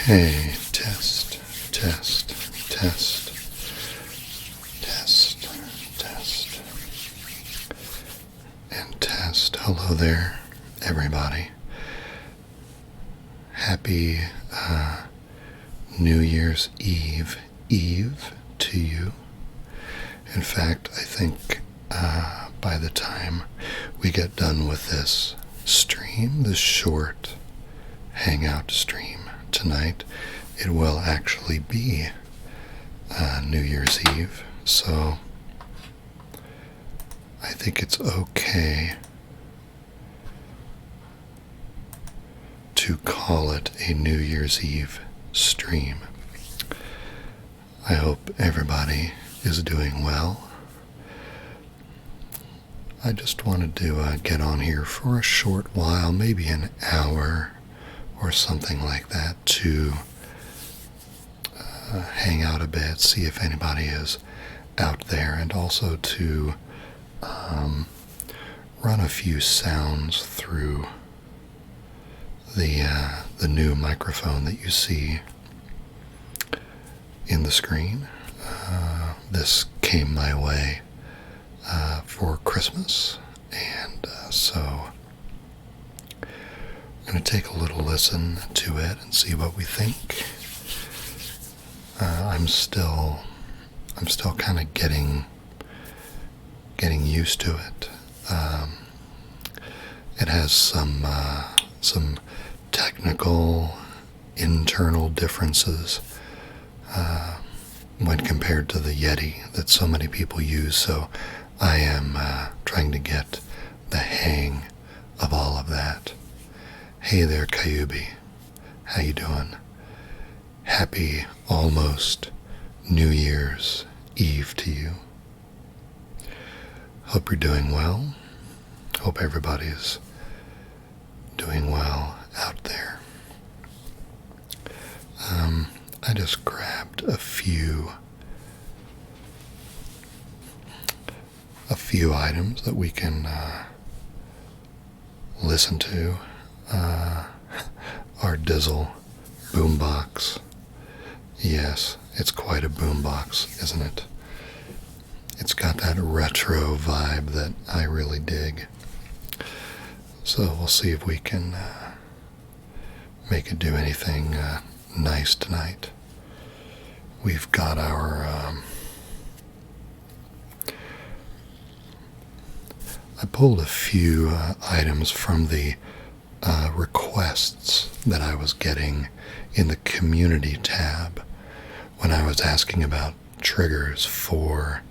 Hey, test, test, test, test, test, and test. Hello there, everybody. Happy New Year's Eve to you. In fact, I think by the time we get done with this stream, this short Hangout stream tonight, it will actually be New Year's Eve. So I think it's okay to call it a New Year's Eve stream. I hope everybody is doing well. I just wanted to get on here for a short while, maybe an hour or something like that, to hang out a bit, see if anybody is out there, and also to run a few sounds through the new microphone that you see in the screen. This came my way for Christmas, and so I'm going to take a little listen to it and see what we think. I'm still kind of getting used to it. It has some technical internal differences when compared to the Yeti that so many people use, so I am trying to get the hang of all of that. Hey there, Kayubi. How you doing? Happy almost New Year's Eve to you. Hope you're doing well. Hope everybody's doing well out there. I just grabbed a few items that we can listen to. Our Dizzle boombox. Yes, it's quite a boombox, isn't it? It's got that retro vibe that I really dig. So we'll see if we can make it do anything nice tonight. We've got our I pulled a few items from the requests that I was getting in the community tab when I was asking about triggers for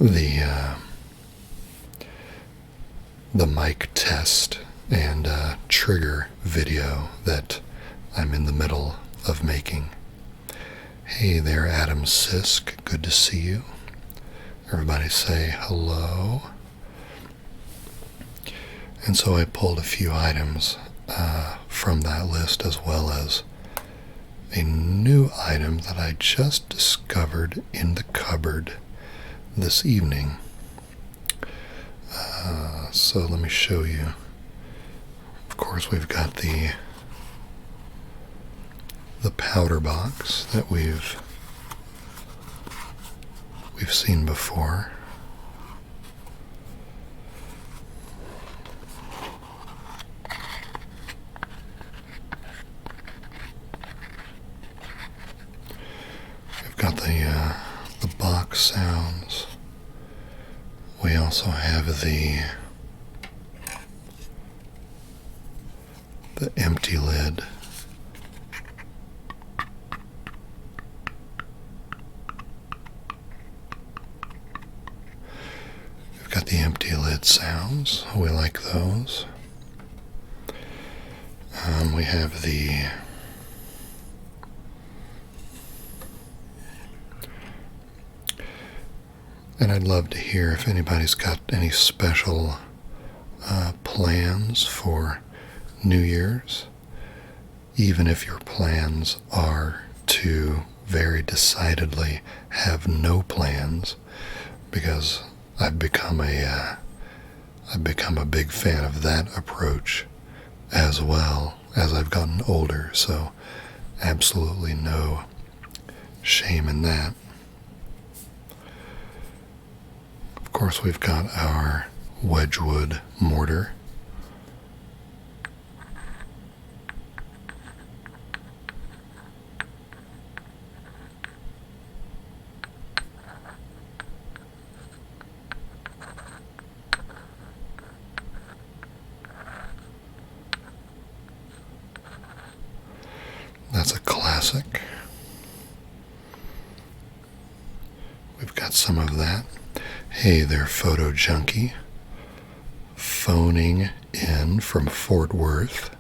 the mic test and trigger video that I'm in the middle of making. Hey there, Adam Sisk. Good to see you. Everybody say hello. And so I pulled a few items from that list, as well as a new item that I just discovered in the cupboard this evening. So let me show you. Of course, we've got the powder box that we've seen before. We've got the box sounds. We also have the empty lid. We've got the empty lid sounds. We like those. We have and I'd love to hear if anybody's got any special plans for New Year's, even if your plans are to very decidedly have no plans, because I've become a big fan of that approach as well as I've gotten older, so absolutely no shame in that. Of course, we've got our Wedgwood mortar. That's a classic. We've got some of that. Hey there, photo junkie. Phoning in from Fort Worth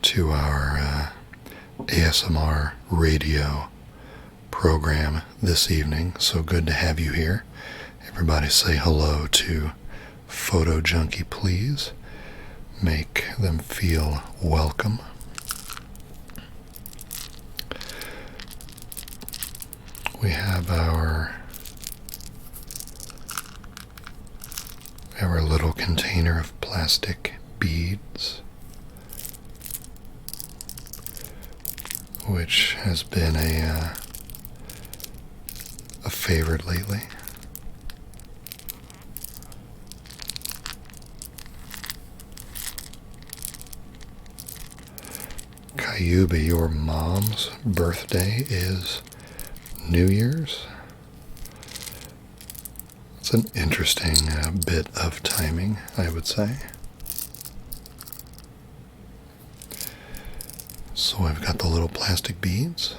to our ASMR radio program this evening. So good to have you here. Everybody say hello to Photo Junkie, please. Make them feel welcome. We have our little container of plastic beads, which has been a favorite lately. Cayuba, your mom's birthday is New Year's? It's an interesting bit of timing, I would say. So I've got the little plastic beads.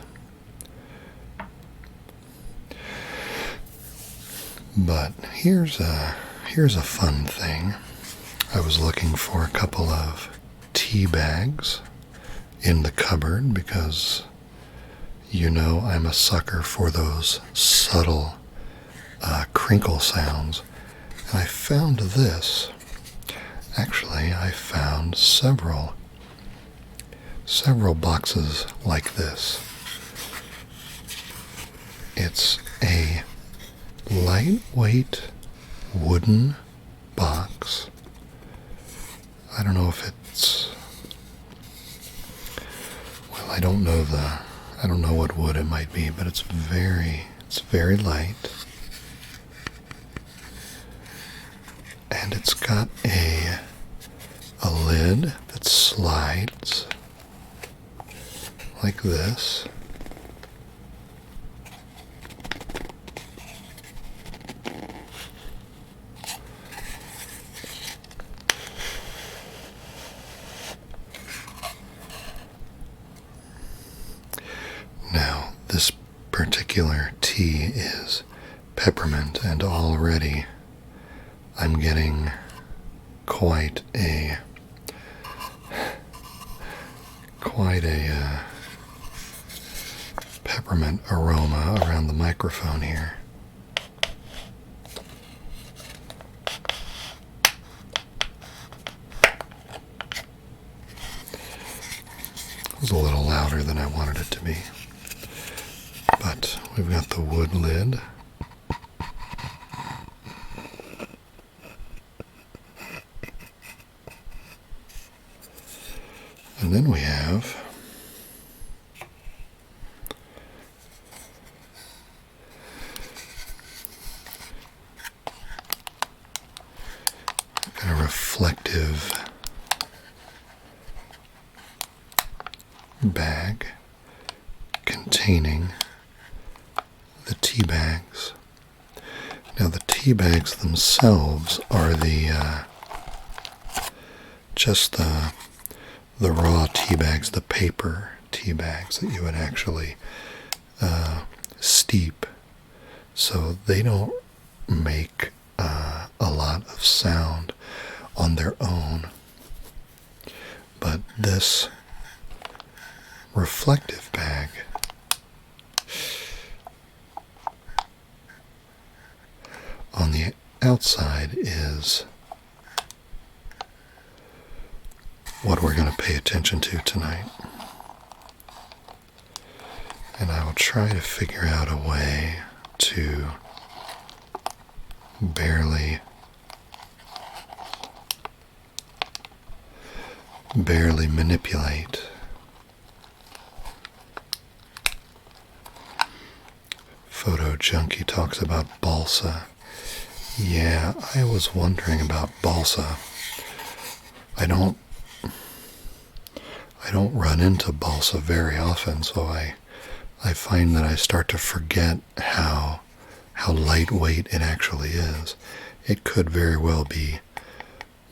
But here's a fun thing. I was looking for a couple of tea bags in the cupboard because you know I'm a sucker for those subtle crinkle sounds. And I found this. Actually, I found several boxes like this. It's a lightweight wooden box. I don't know if it's, well, I don't know what wood it might be, but it's very light. And it's got a lid that slides like this. Now, this particular tea is peppermint, and already I'm getting quite a peppermint aroma around the microphone here. It was a little louder than I wanted it to be. But we've got the wood lid. And then we have a reflective bag containing the tea bags. Now the tea bags themselves are just the raw tea bags, the paper tea bags that you would actually steep. So they don't make a lot of sound on their own. But this reflective bag on the outside is what we're going to pay attention to tonight. And I will try to figure out a way to barely manipulate. Photo Junkie talks about balsa. Yeah, I was wondering about balsa. I don't run into balsa very often, so I find that I start to forget how lightweight it actually is. It could very well be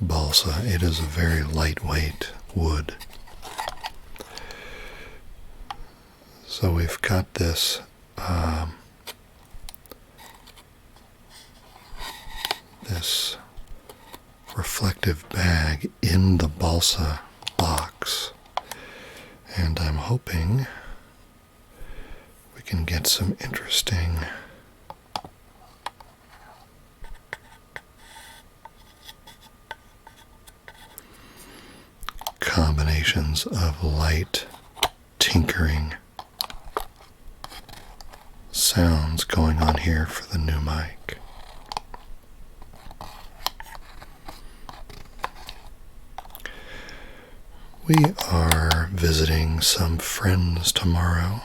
balsa. It is a very lightweight wood. So we've got this this reflective bag in the balsa box, and I'm hoping we can get some interesting combinations of light tinkering sounds going on here for the new mic. We are visiting some friends tomorrow.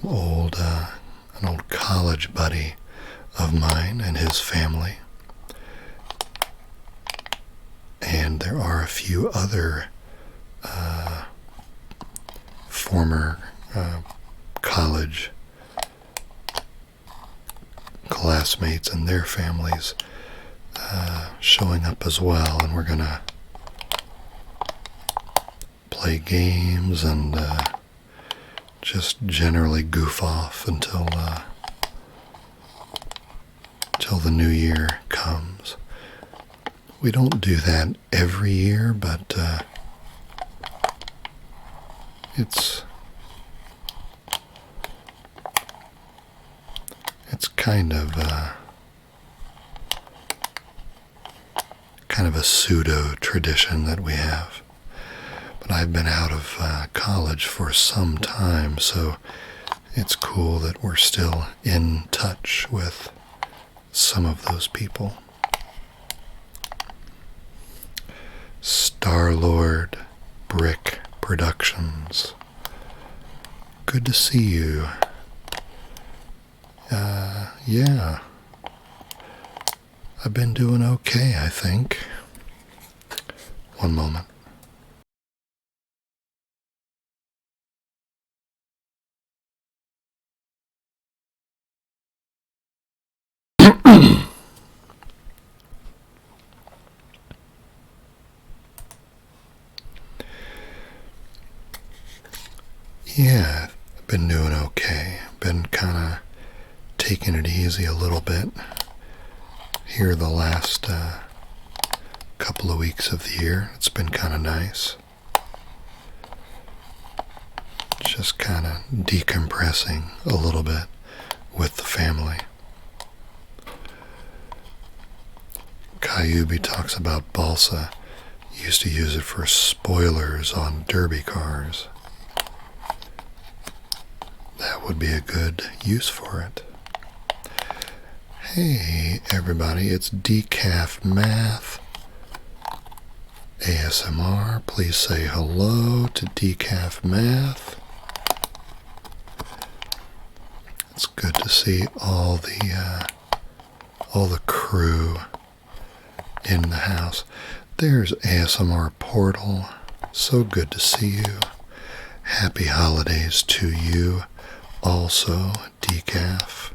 An old college buddy of mine and his family. And there are a few other former college classmates and their families showing up as well, and we're gonna play games and just generally goof off until the new year comes. We don't do that every year, but it's kind of a pseudo tradition that we have. But I've been out of college for some time, so it's cool that we're still in touch with some of those people. Star-Lord Brick Productions. Good to see you. Yeah. I've been doing okay, I think. One moment. Yeah, I've been doing okay. Been kind of taking it easy a little bit here the last couple of weeks of the year. It's been kind of nice. Just kind of decompressing a little bit with the family. Cayubi talks about balsa. Used to use it for spoilers on derby cars. That would be a good use for it. Hey everybody, it's Decaf Math ASMR. Please say hello to Decaf Math. It's good to see all the crew in the house. There's ASMR Portal. So good to see you. Happy holidays to you also, Decaf.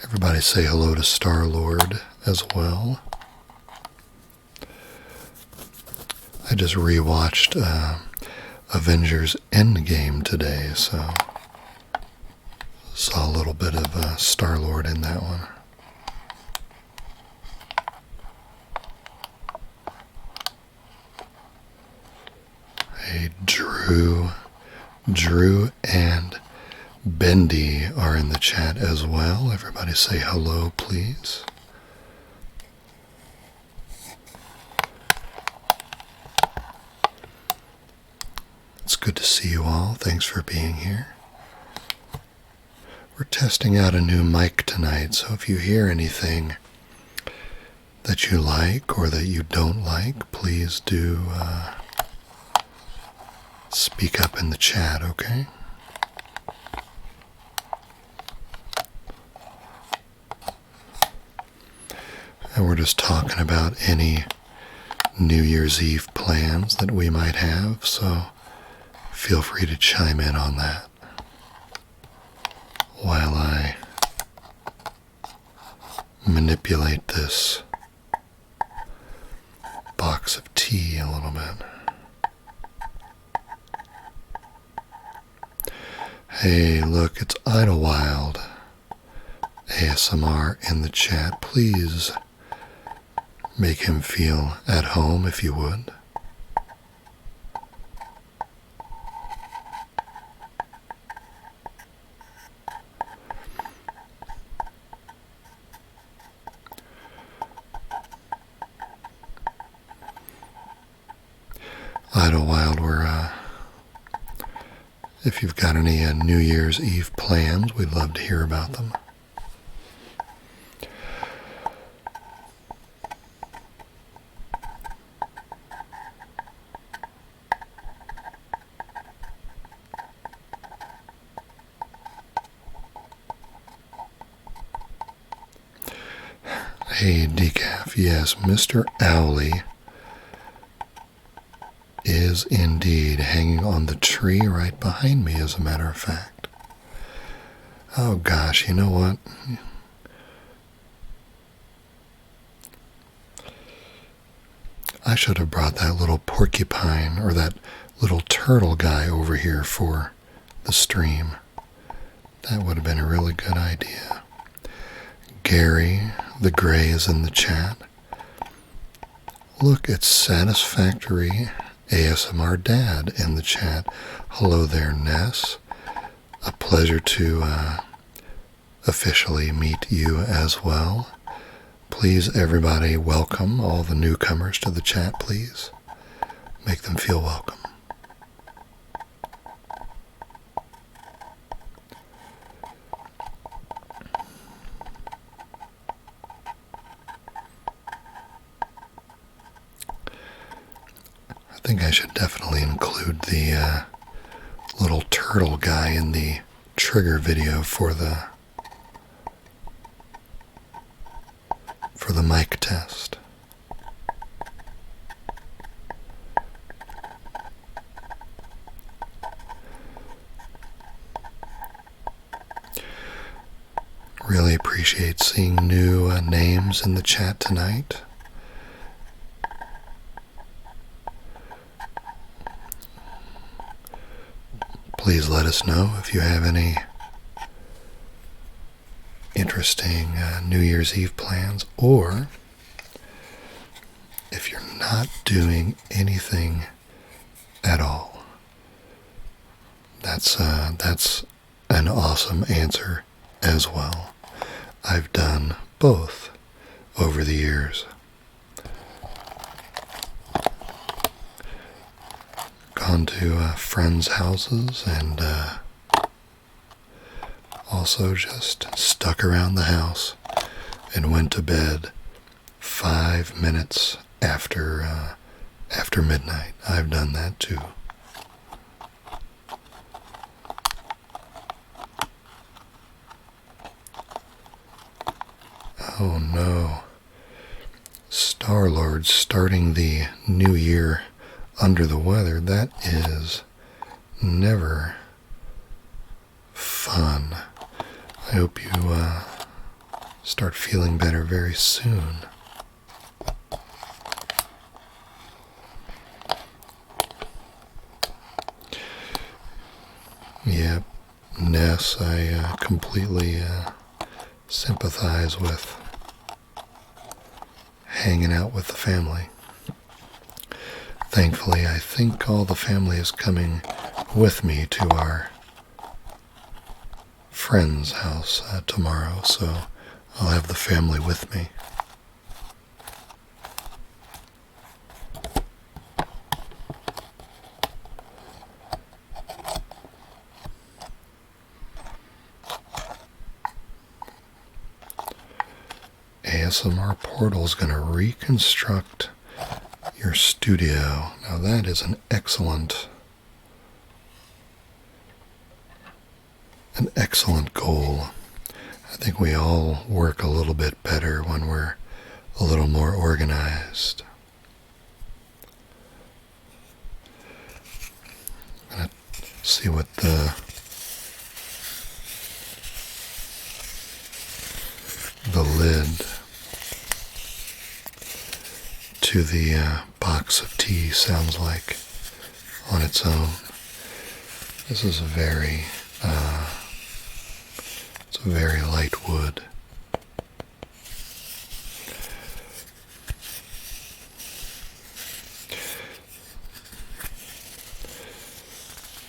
Everybody say hello to Star-Lord as well. I just rewatched Avengers Endgame today, so saw a little bit of Star-Lord in that one. Hey, Drew and Bendy are in the chat as well. Everybody say hello, please. It's good to see you all. Thanks for being here. We're testing out a new mic tonight, so if you hear anything that you like or that you don't like, please do speak up in the chat, okay? And we're just talking about any New Year's Eve plans that we might have, so feel free to chime in on that while I manipulate this box of tea a little bit. Hey, look, it's Idlewild ASMR in the chat. Please make him feel at home if you would. Idlewild, if you've got any New Year's Eve plans, we'd love to hear about them. Hey, Decaf, yes, Mr. Owly is indeed hanging on the tree right behind me, as a matter of fact. Oh gosh, you know what? I should have brought that little porcupine or that little turtle guy over here for the stream. That would have been a really good idea. Gary the Gray is in the chat. Look, it's Satisfactory ASMR Dad in the chat. Hello there, Ness. A pleasure to officially meet you as well. Please, everybody, welcome all the newcomers to the chat, please. Make them feel welcome. I think I should definitely include the little turtle guy in the trigger video for the mic test. Really appreciate seeing new names in the chat tonight. Please let us know if you have any interesting New Year's Eve plans, or if you're not doing anything at all. That's an awesome answer as well. I've done both over the years. Gone to friends' houses and also just stuck around the house and went to bed 5 minutes after midnight. I've done that too. Oh no. Star-Lord starting the new year under the weather. That is never fun. I hope you start feeling better very soon. Yep, Ness, I completely sympathize with hanging out with the family. Thankfully, I think all the family is coming with me to our friend's house tomorrow, so I'll have the family with me. ASMR portal is going to reconstruct your studio. Now that is an excellent goal. I think we all work a little bit better when we're a little more organized. I'm going to see what the lid to the box of tea sounds like on its own. This is it's a very light wood.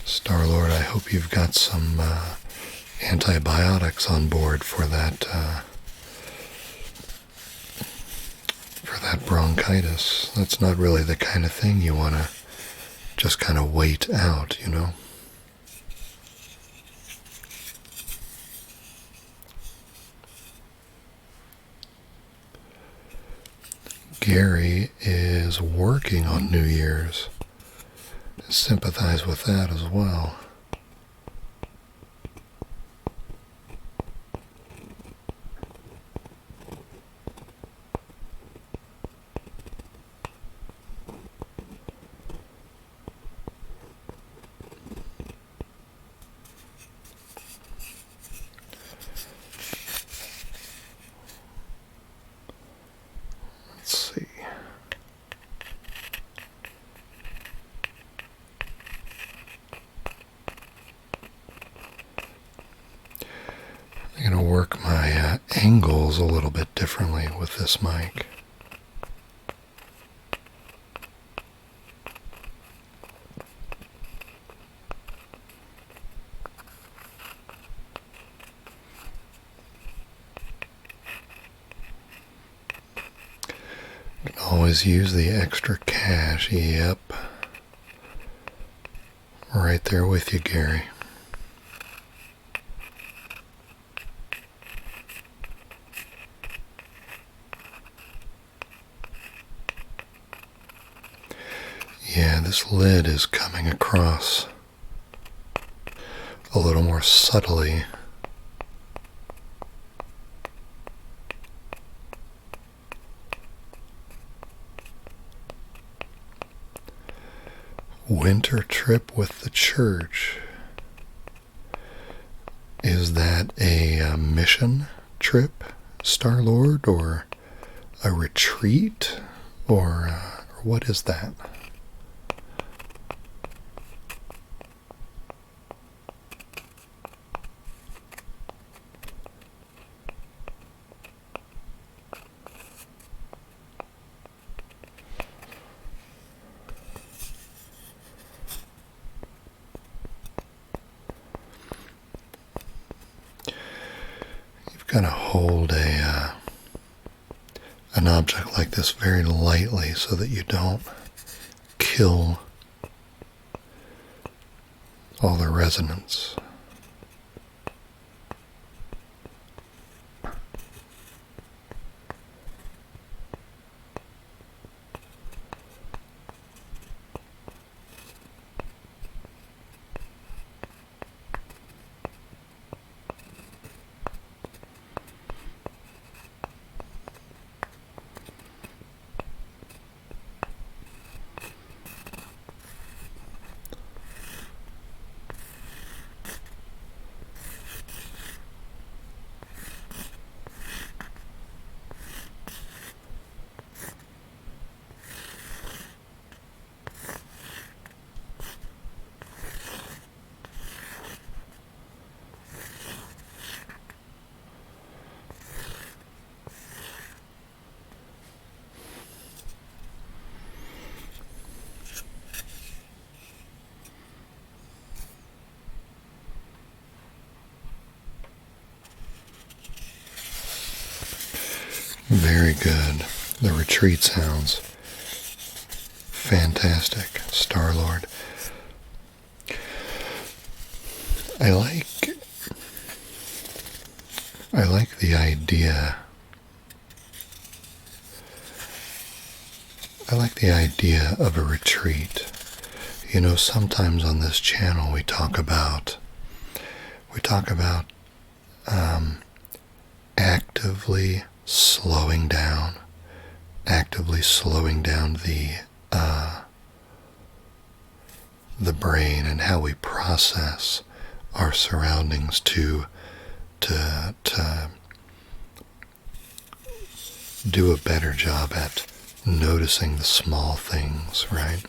Star-Lord, I hope you've got some antibiotics on board for that bronchitis. That's not really the kind of thing you want to just kind of wait out, you know? Gary is working on New Year's. Sympathize with that as well. Let's see. I'm going to work my angles a little bit differently with this mic. You can always use the extra cash. Yep. Right there with you, Gary. Yeah, this lid is coming across a little more subtly. Winter trip with the church. Is that a mission trip, Star-Lord, or a retreat, or what is that? Kind of hold an object like this very lightly so that you don't kill all the resonance. Very good. The retreat sounds fantastic, Star-Lord. I like the idea I like the idea of a retreat. You know, sometimes on this channel we talk about actively slowing down the brain and how we process our surroundings to do a better job at noticing the small things, right?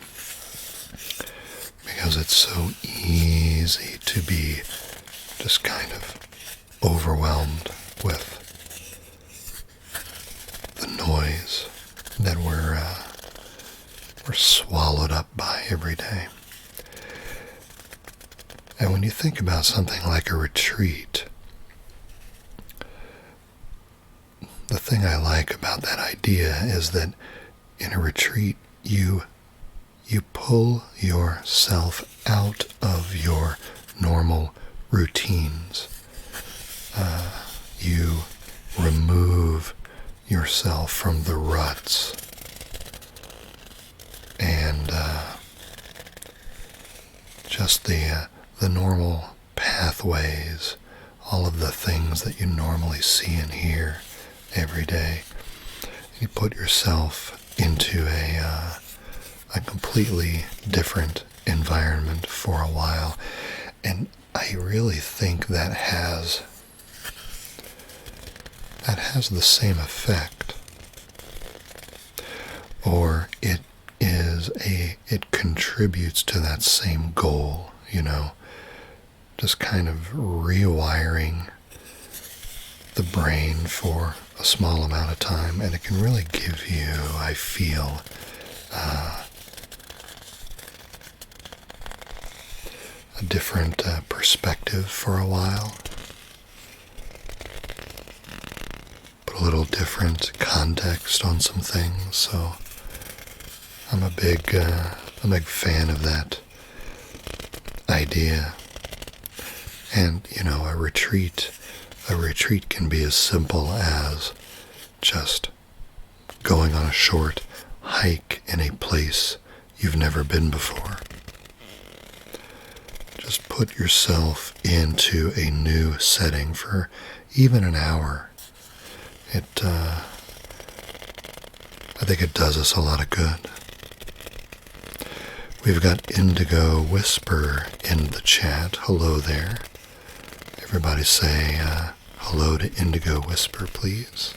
Because it's so easy to be just kind of overwhelmed with the noise that we're swallowed up by every day. And when you think about something like a retreat, the thing I like about that idea is that in a retreat, you pull yourself out of your normal routines. You remove yourself from the ruts and just the normal pathways, all of the things that you normally see and hear every day. You put yourself into a completely different environment for a while, and I really think that has the same effect, or it contributes to that same goal, you know, just kind of rewiring the brain for a small amount of time, and it can really give you, I feel, a different perspective for a while, put a little different context on some things. So I'm a big fan of that idea. And you know, a retreat can be as simple as just going on a short hike in a place you've never been before. Just put yourself into a new setting for even an hour. I think it does us a lot of good. We've got Indigo Whisper in the chat. Hello there. Everybody say hello to Indigo Whisper, please.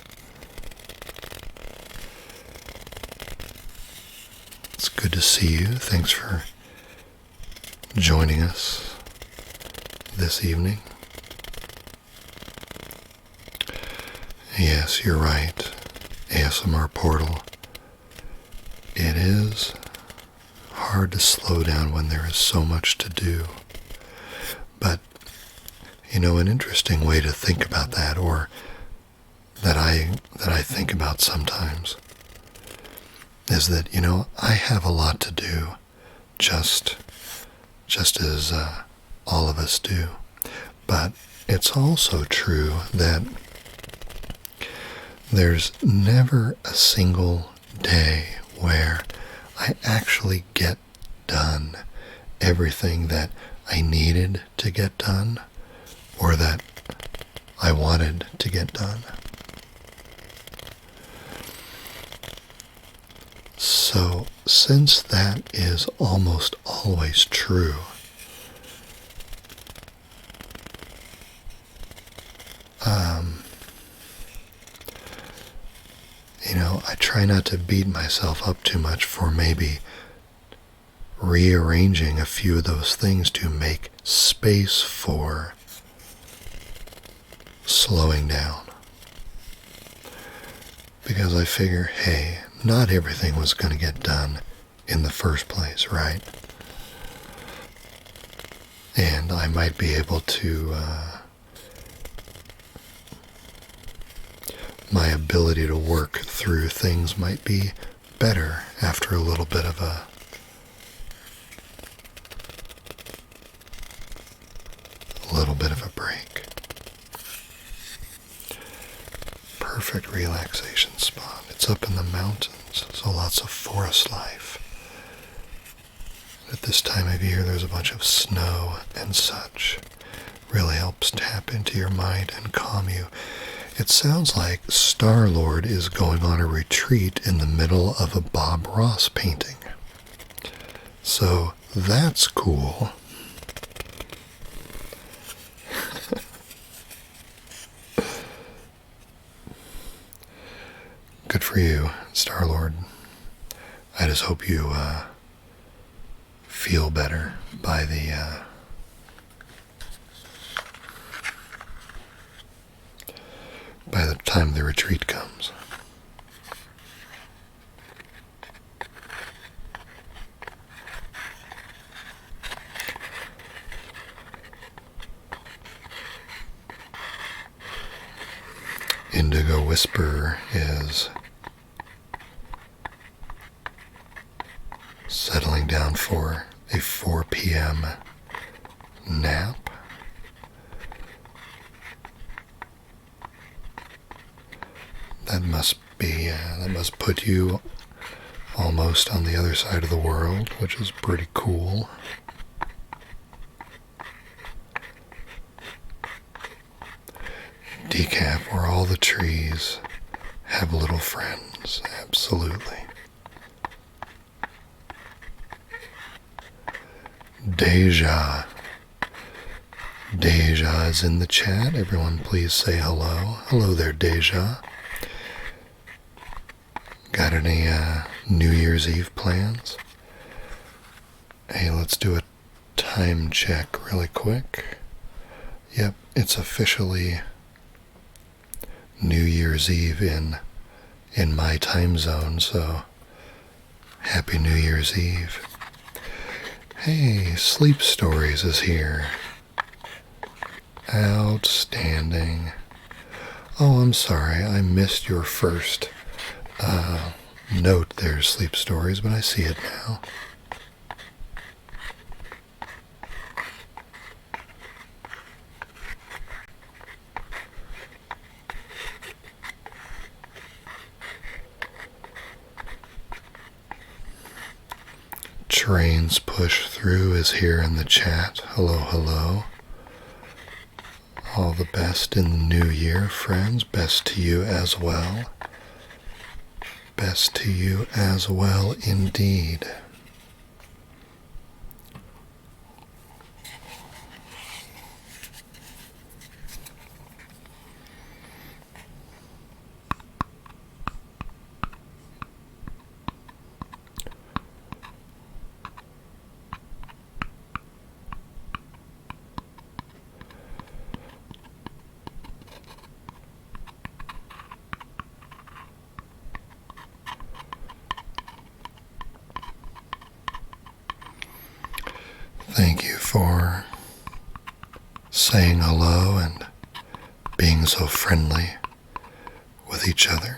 It's good to see you. Thanks for joining us this evening. Yes, you're right. ASMR Portal. It is hard to slow down when there is so much to do. But, you know, an interesting way to think about that, or that I think about sometimes, is that, you know, I have a lot to do, just as all of us do. But it's also true that there's never a single day where I actually get done everything that I needed to get done, or that I wanted to get done. So, since that is almost always true, you know, I try not to beat myself up too much for maybe rearranging a few of those things to make space for slowing down. Because I figure, hey, not everything was going to get done in the first place, right? And I might be able to, my ability to work through things might be better after a little bit of a break. Perfect relaxation spot. It's up in the mountains. mountains, so lots of forest life. At this time of year, there's a bunch of snow and such. Really helps tap into your mind and calm you. It sounds like Star-Lord is going on a retreat in the middle of a Bob Ross painting. So that's cool. Good for you, Star-Lord. I just hope you feel better by the time the retreat comes. Indigo Whisper is settling down for a 4 p.m. nap. That must put you almost on the other side of the world, which is pretty cool. Decaf, where all the trees have little friends, absolutely. Deja is in the chat. Everyone please say hello. Hello there, Deja. Got any New Year's Eve plans? Hey, let's do a time check really quick. Yep, it's officially New Year's Eve in my time zone, so happy New Year's Eve. Hey, Sleep Stories is here. Outstanding. Oh, I'm sorry, I missed your first note there, Sleep Stories, but I see it now. Trains Push Through is here in the chat. Hello, hello. All the best in the new year, friends. Best to you as well. Best to you as well, indeed. Thank you for saying hello and being so friendly with each other.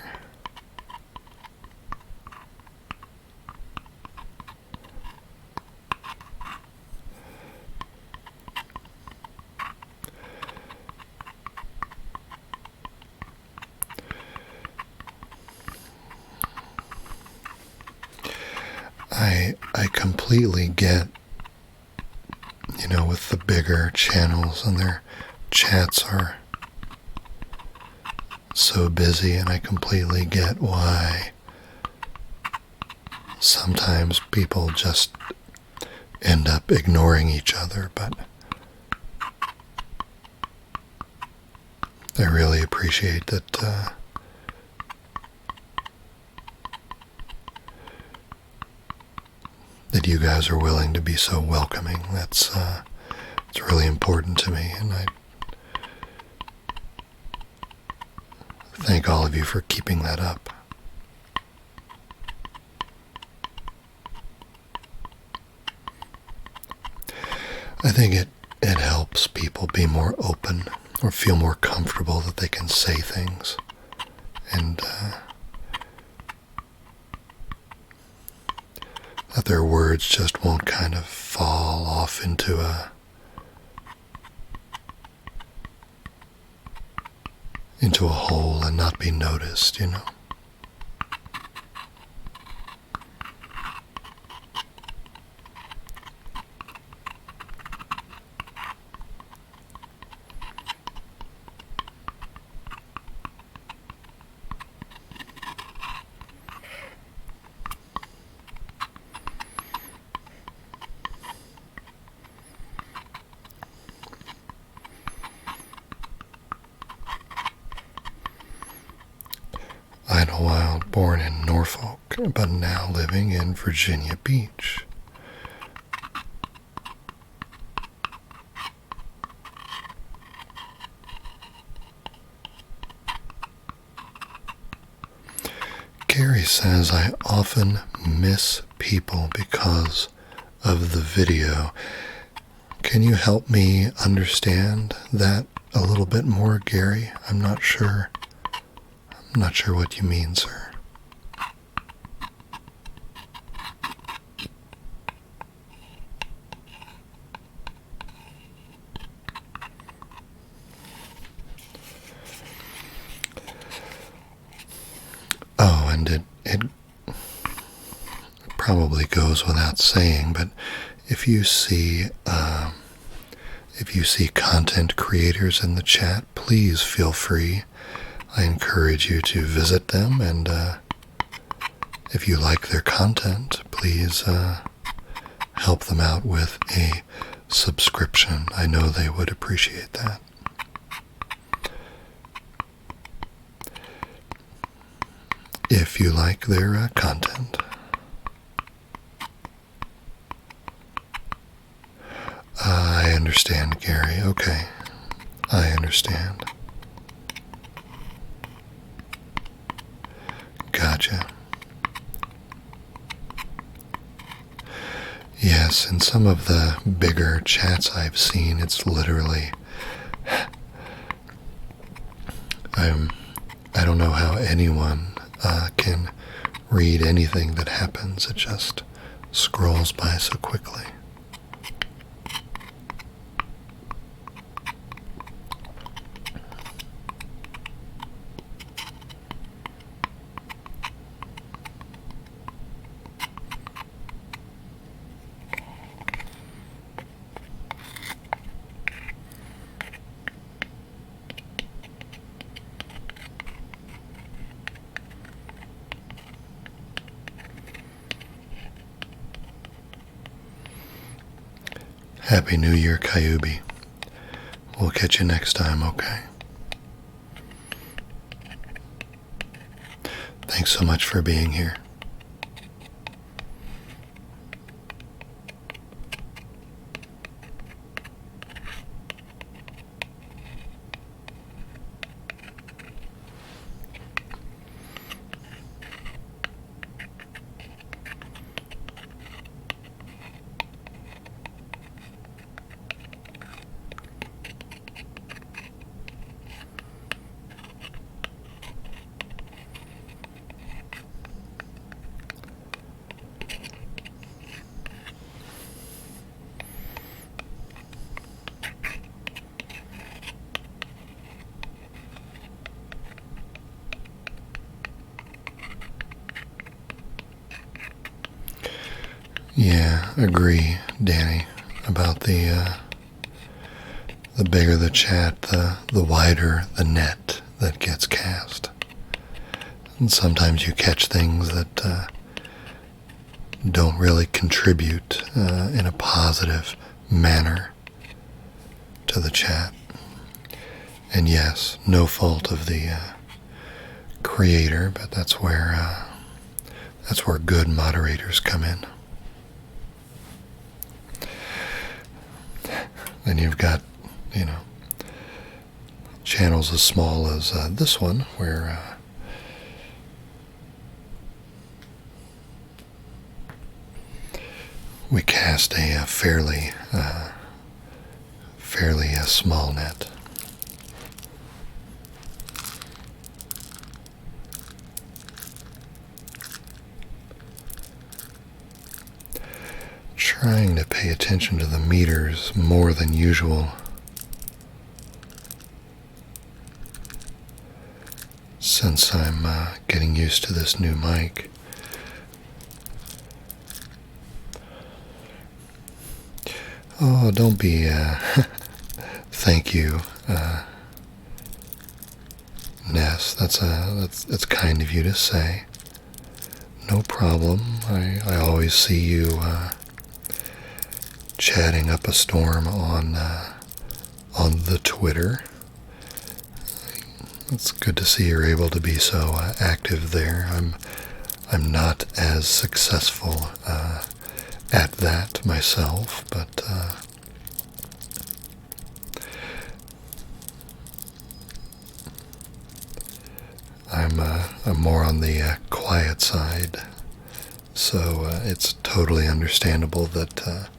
I completely get, with the bigger channels and their chats are so busy, and I completely get why sometimes people just end up ignoring each other, but I really appreciate that that you guys are willing to be so welcoming. It's really important to me, and I thank all of you for keeping that up. I think it helps people be more open or feel more comfortable that they can say things, and that their words just won't kind of fall off into a hole and not be noticed, born in Norfolk, but now living in Virginia Beach. Gary says, I often miss people because of the video. Can you help me understand that a little bit more, Gary? I'm not sure. I'm not sure what you mean, sir. Oh, and it probably goes without saying, but if you see content creators in the chat, please feel free. I encourage you to visit them, and if you like their content, please help them out with a subscription. I know they would appreciate that. If you like their content. I understand, Gary. Okay. I understand. Gotcha. Yes, in some of the bigger chats I've seen, it's literally... I don't know how anyone can read anything that happens. It just scrolls by so quickly. Happy New Year, Kyubi. We'll catch you next time, okay? Thanks so much for being here. Yeah, agree, Danny, about the bigger the chat, the wider the net that gets cast. And sometimes you catch things that don't really contribute in a positive manner to the chat. And yes, no fault of the creator, but that's where good moderators come in. Then you've got, channels as small as this one, where we cast a fairly small net. Trying to pay attention to the meters more than usual. Since I'm getting used to this new mic. Oh, don't be, thank you, Ness. That's kind of you to say. No problem. I always see you, chatting up a storm on the Twitter. It's good to see you're able to be so active there. I'm not as successful at that myself, but I'm more on the quiet side, so it's totally understandable that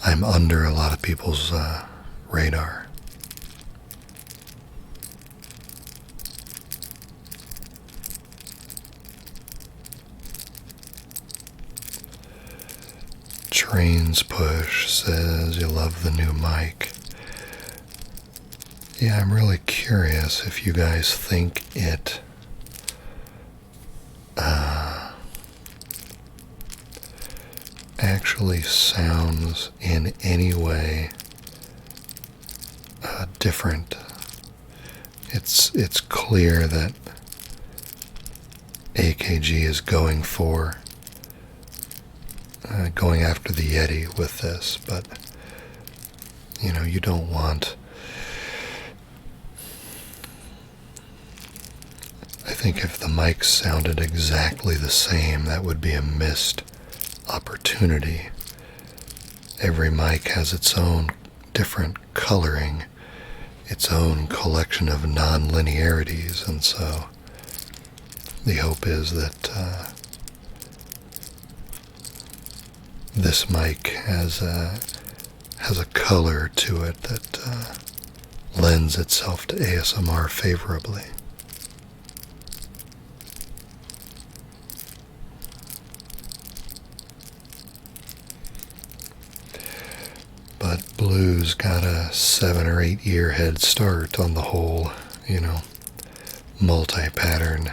I'm under a lot of people's radar. Trains Push says you love the new mic. Yeah, I'm really curious if you guys think it actually sounds in any way different. It's clear that AKG is going after the Yeti with this, but you don't want. I think if the mics sounded exactly the same, that would be a missed opportunity. Every mic has its own different coloring, its own collection of non-linearities, and so the hope is that this mic has a color to it that lends itself to ASMR favorably. But Blue's got a 7 or 8 year head start on the whole, multi-pattern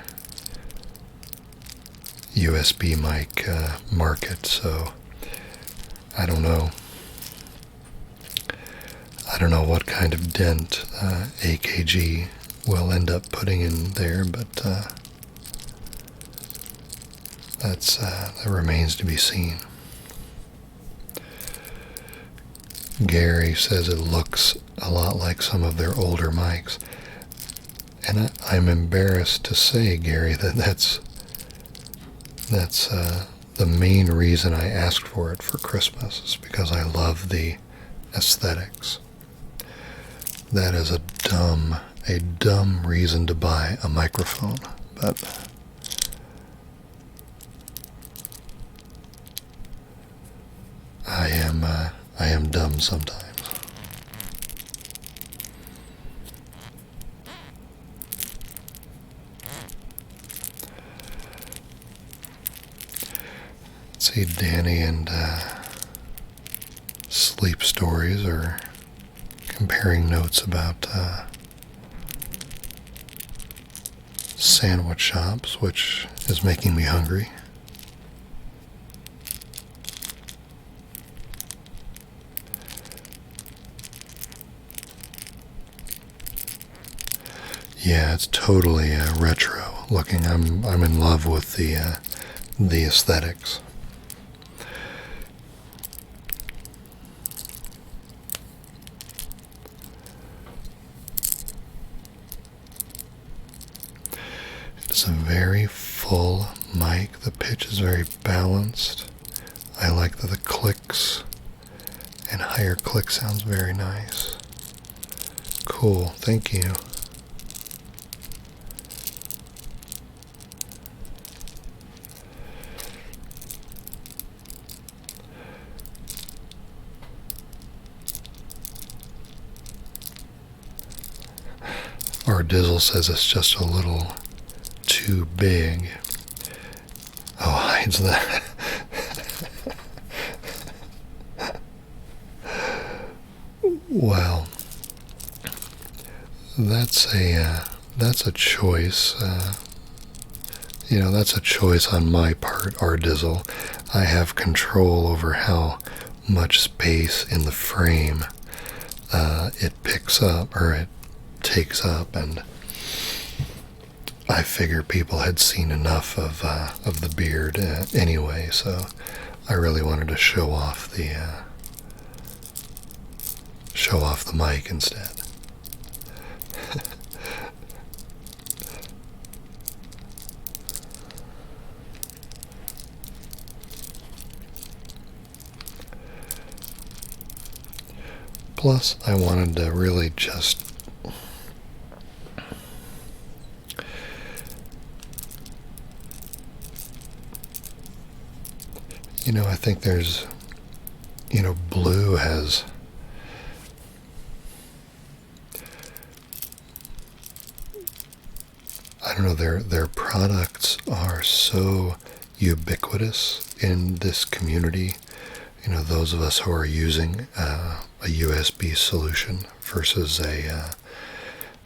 USB mic market, so I don't know. I don't know what kind of dent AKG will end up putting in there, but that remains to be seen. Gary says it looks a lot like some of their older mics, and I'm embarrassed to say, Gary, that's the main reason I asked for it for Christmas, is because I love the aesthetics. That is a dumb reason to buy a microphone, but I am dumb sometimes. Let's see, Danny and Sleep Stories are comparing notes about sandwich shops, which is making me hungry. Yeah, it's totally retro looking. I'm in love with the aesthetics. It's a very full mic. The pitch is very balanced. I like that the clicks and higher click sounds very nice. Cool, thank you. Our Dizzle says it's just a little too big. Oh, hides that. Well, that's a choice. That's a choice on my part, our Dizzle. I have control over how much space in the frame it picks up, or it takes up, and I figure people had seen enough of the beard anyway, so I really wanted to show off the mic instead. Plus, I wanted to really just I think there's, Blue has, I don't know, their products are so ubiquitous in this community. Those of us who are using a USB solution versus an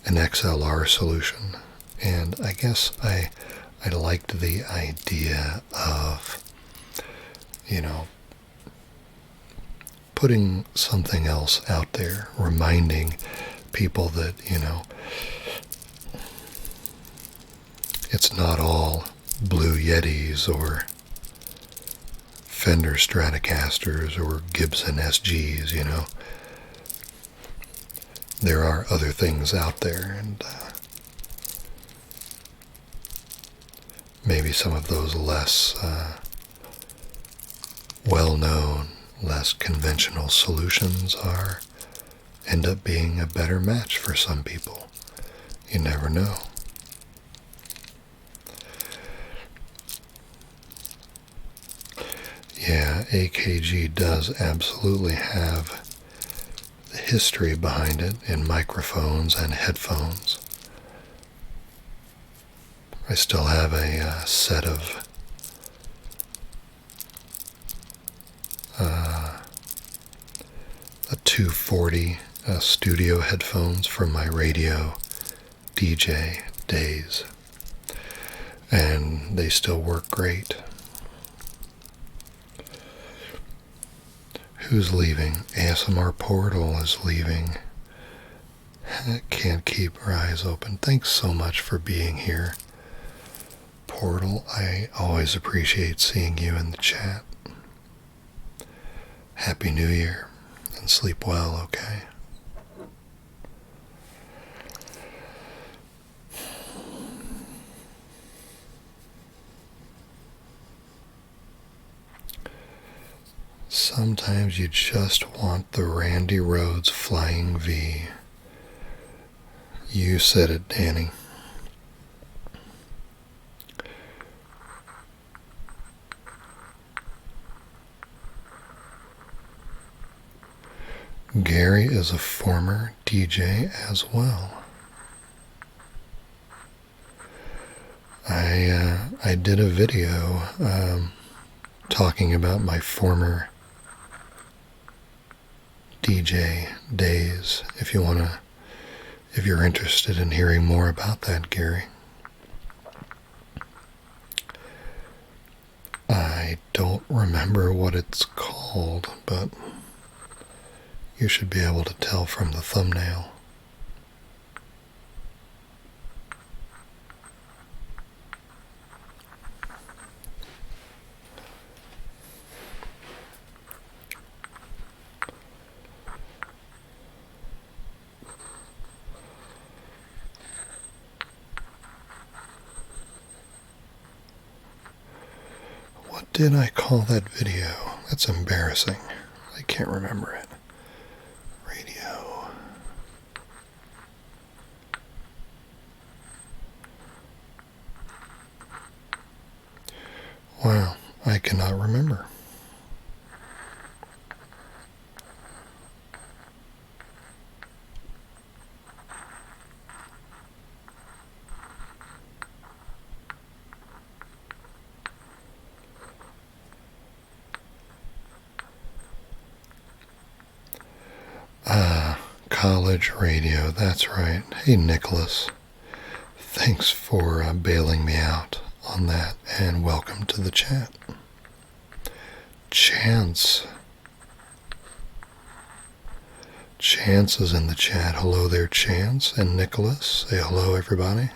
XLR solution. And I guess I liked the idea of, putting something else out there, reminding people that, it's not all Blue Yetis or Fender Stratocasters or Gibson SGs, There are other things out there, and maybe some of those less well-known, less conventional solutions end up being a better match for some people. You never know. Yeah, AKG does absolutely have the history behind it in microphones and headphones. I still have a set of a 240 studio headphones from my radio DJ days, and they still work great. Who's leaving? ASMR Portal is leaving. Can't keep her eyes open. Thanks so much for being here, Portal. I always appreciate seeing you in the chat. Happy New Year, and sleep well, okay? Sometimes you just want the Randy Rhoads Flying V. You said it, Danny. Gary is a former DJ as well. I did a video talking about my former DJ days. If you're interested in hearing more about that, Gary. I don't remember what it's called, but you should be able to tell from the thumbnail. What did I call that video? That's embarrassing. I can't remember it. Radio. Wow, I cannot remember. College radio, that's right. Hey, Nicholas. Thanks for bailing me out on that, and welcome to the chat. Chance. Chance is in the chat. Hello there, Chance and Nicholas. Say hello, everybody.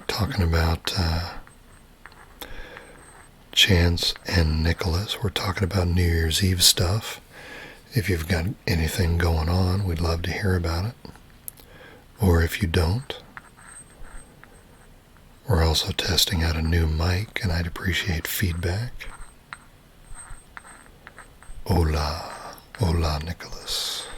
Talking about Chance and Nicholas. We're talking about New Year's Eve stuff. If you've got anything going on, we'd love to hear about it. Or if you don't, we're also testing out a new mic, and I'd appreciate feedback. Hola, hola, Nicholas.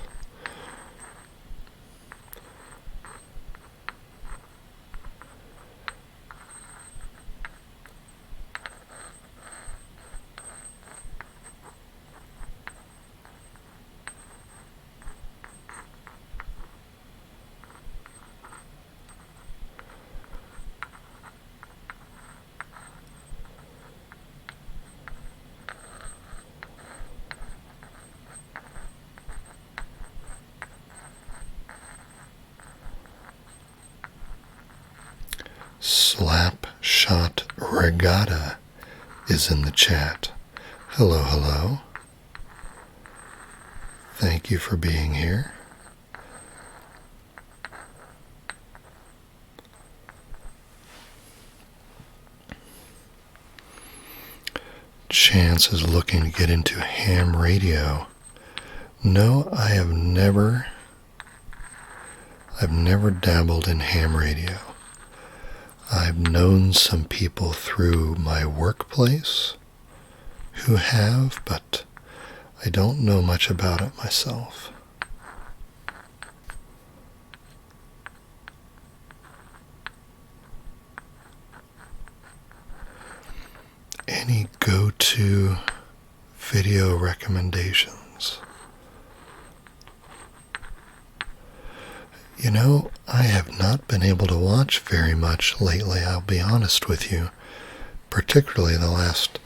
Slap Shot Regatta is in the chat. Hello, hello. Thank you for being here. Chance is looking to get into ham radio. No, I've never dabbled in ham radio. I've known some people through my workplace who have, but I don't know much about it myself. Any go-to video recommendations? You know, I have not been able to watch very much lately, I'll be honest with you, particularly the last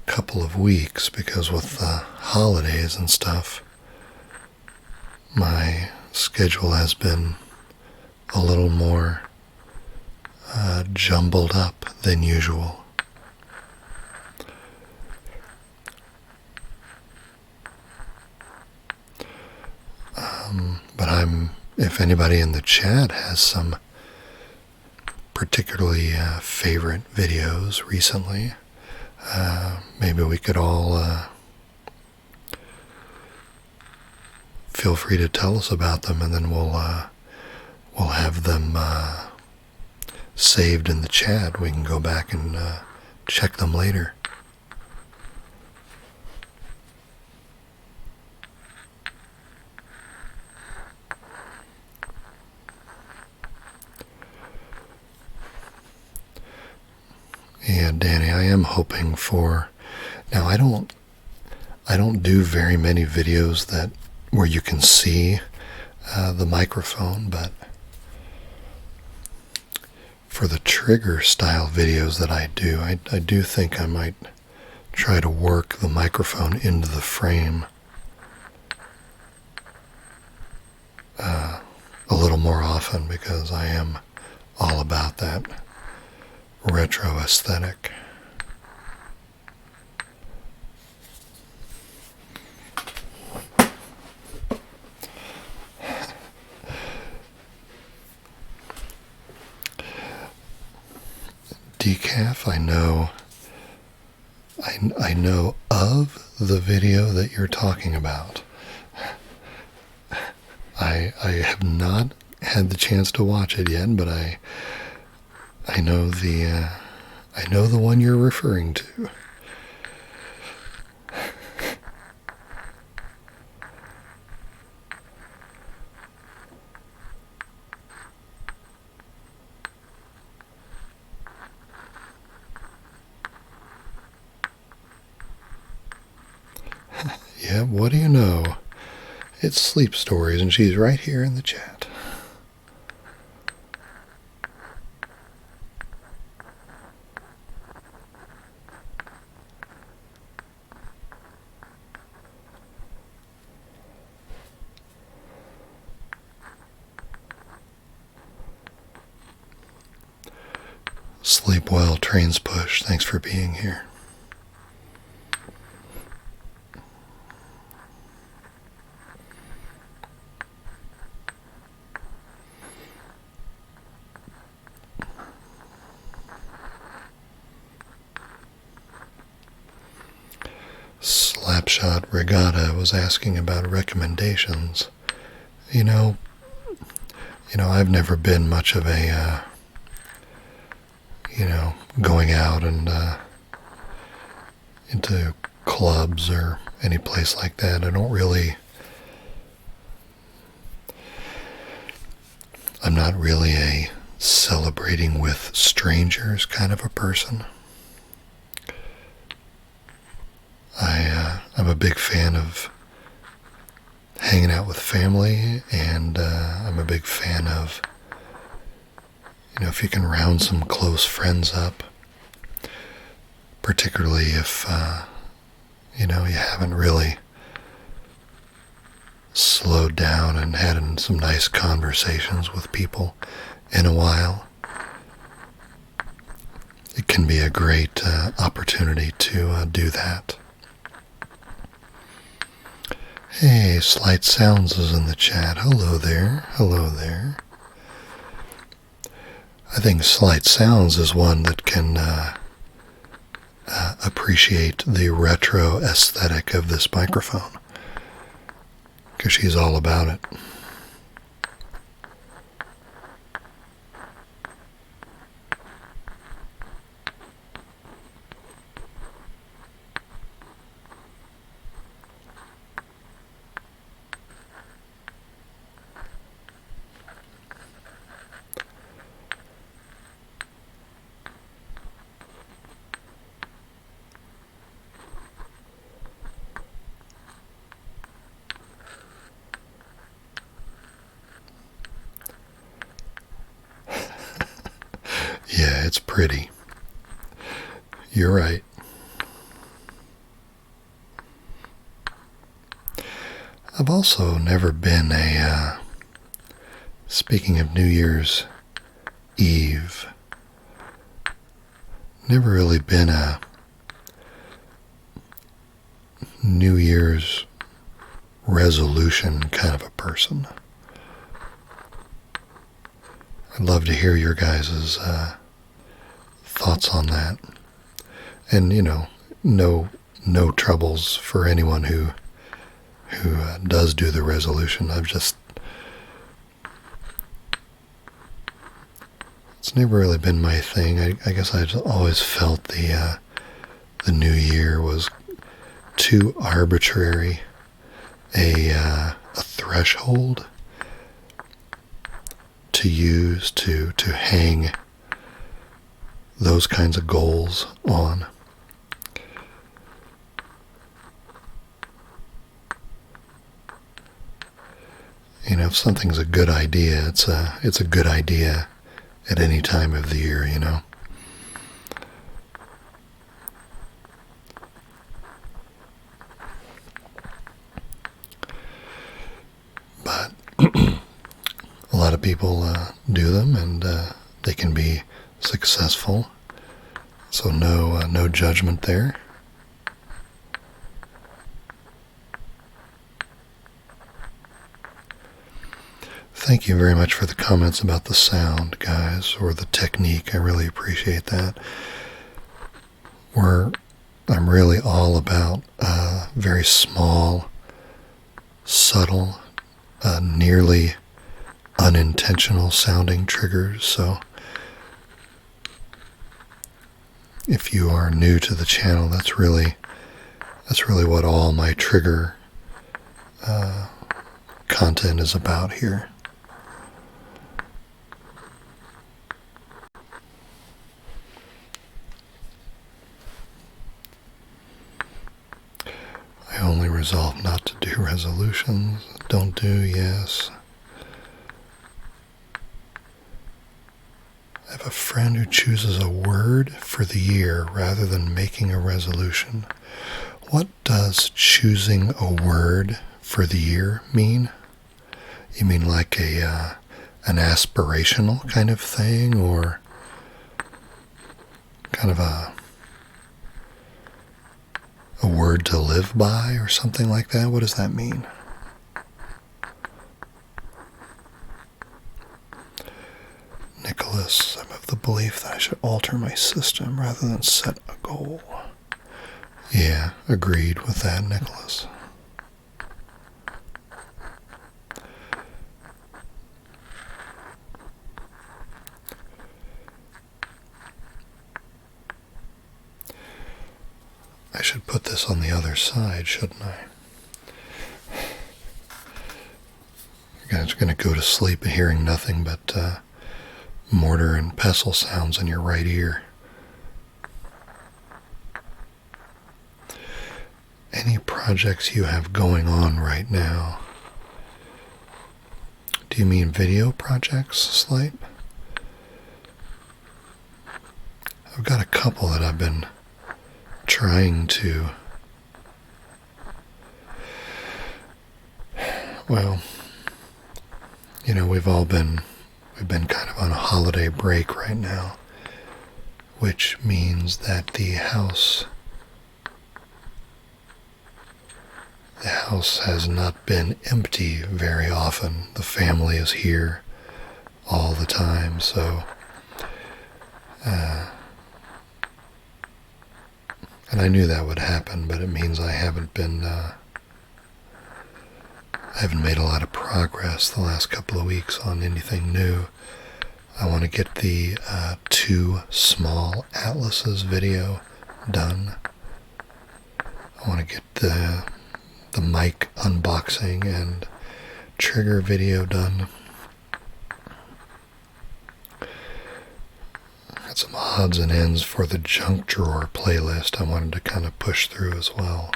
couple of weeks, because with the holidays and stuff, my schedule has been a little more jumbled up than usual. But if anybody in the chat has some particularly favorite videos recently, maybe we could all feel free to tell us about them, and then we'll have them saved in the chat. We can go back and check them later. Yeah, Danny, I am hoping for. Now, I don't do very many videos where you can see the microphone, but for the trigger style videos that I do think I might try to work the microphone into the frame a little more often, because I am all about that retro aesthetic. Decaf, I know of the video that you're talking about. I have not had the chance to watch it yet, but I know the one you're referring to. Yeah, what do you know? It's Sleep Stories, and she's right here in the chat. Sleep well, trains push. Thanks for being here. Slapshot Regatta was asking about recommendations. You know, I've never been much of a, going out and into clubs or any place like that. I'm not really a celebrating with strangers kind of a person. I'm a big fan of hanging out with family, and I'm a big fan of, if you can round some close friends up, particularly if, you haven't really slowed down and had some nice conversations with people in a while. It can be a great opportunity to do that. Hey, Slight Sounds is in the chat. Hello there. Hello there. I think Slight Sounds is one that can appreciate the retro aesthetic of this microphone, because she's all about it. Yeah, it's pretty. You're right. I've also never been speaking of New Year's Eve, never really been a New Year's resolution kind of a person. I'd love to hear your guys' thoughts on that. And, no troubles for anyone who does do the resolution. It's never really been my thing. I guess I just always felt the new year was too arbitrary a threshold to use to hang those kinds of goals on. If something's a good idea, it's a good idea at any time of the year, But a lot of people do them, and they can be successful. So no judgment there. Thank you very much for the comments about the sound, guys, or the technique. I really appreciate that. I'm really all about very small, subtle, nearly unintentional sounding triggers. So if you are new to the channel, that's really what all my trigger content is about here. I only resolve not to do resolutions. Don't do, yes. I have a friend who chooses a word for the year rather than making a resolution. What does choosing a word for the year mean? You mean like an aspirational kind of thing, or kind of a word to live by or something like that? What does that mean? Nicholas, I'm of the belief that I should alter my system rather than set a goal. Yeah, agreed with that, Nicholas. I should put this on the other side, shouldn't I? You guys are going to go to sleep hearing nothing but mortar and pestle sounds in your right ear. Any projects you have going on right now? Do you mean video projects, Slight? I've got a couple that I've been trying to, well, you know, we've been kind of on a holiday break right now, which means that the house has not been empty very often. The family is here all the time, so and I knew that would happen, but it means I haven't made a lot of progress the last couple of weeks on anything new. I want to get the 2 small atlases video done. I want to get the mic unboxing and trigger video done. Got some odds and ends for the junk drawer playlist I wanted to kind of push through as well.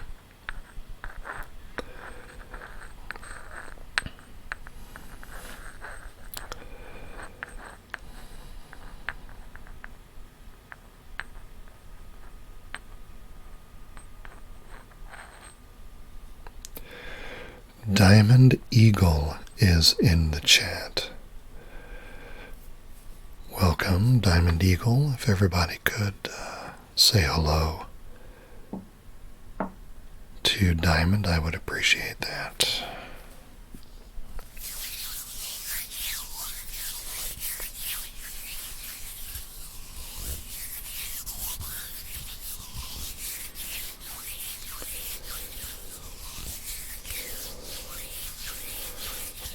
Diamond Eagle is in the chat. Welcome, Diamond Eagle. If everybody could say hello to Diamond, I would appreciate that.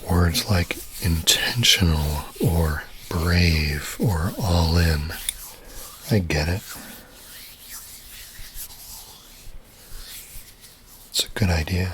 Words like intentional or brave or all in. I get it. It's a good idea.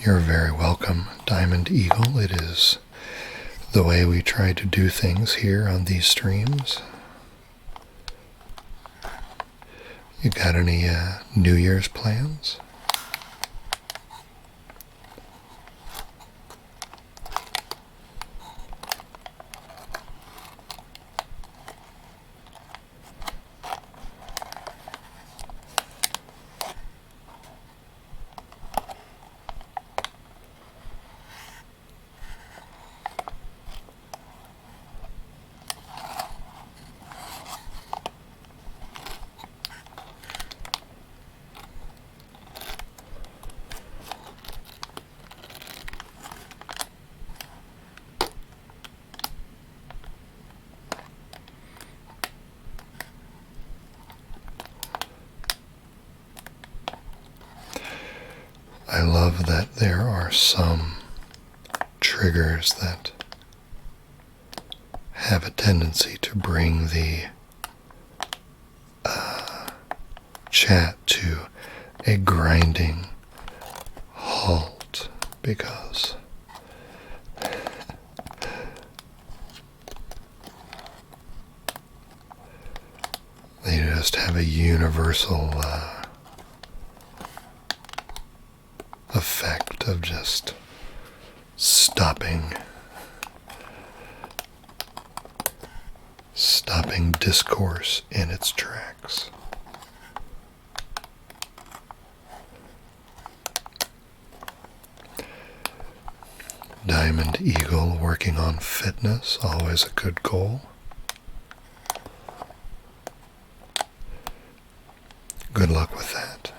You're very welcome, Diamond Eagle. It is the way we try to do things here on these streams. You got any New Year's plans? I love that there are some triggers that have a tendency to bring the chat to a grinding halt because they just have a universal effect of just stopping stopping discourse in its tracks. Diamond Eagle working on fitness, always a good goal. Good luck with that.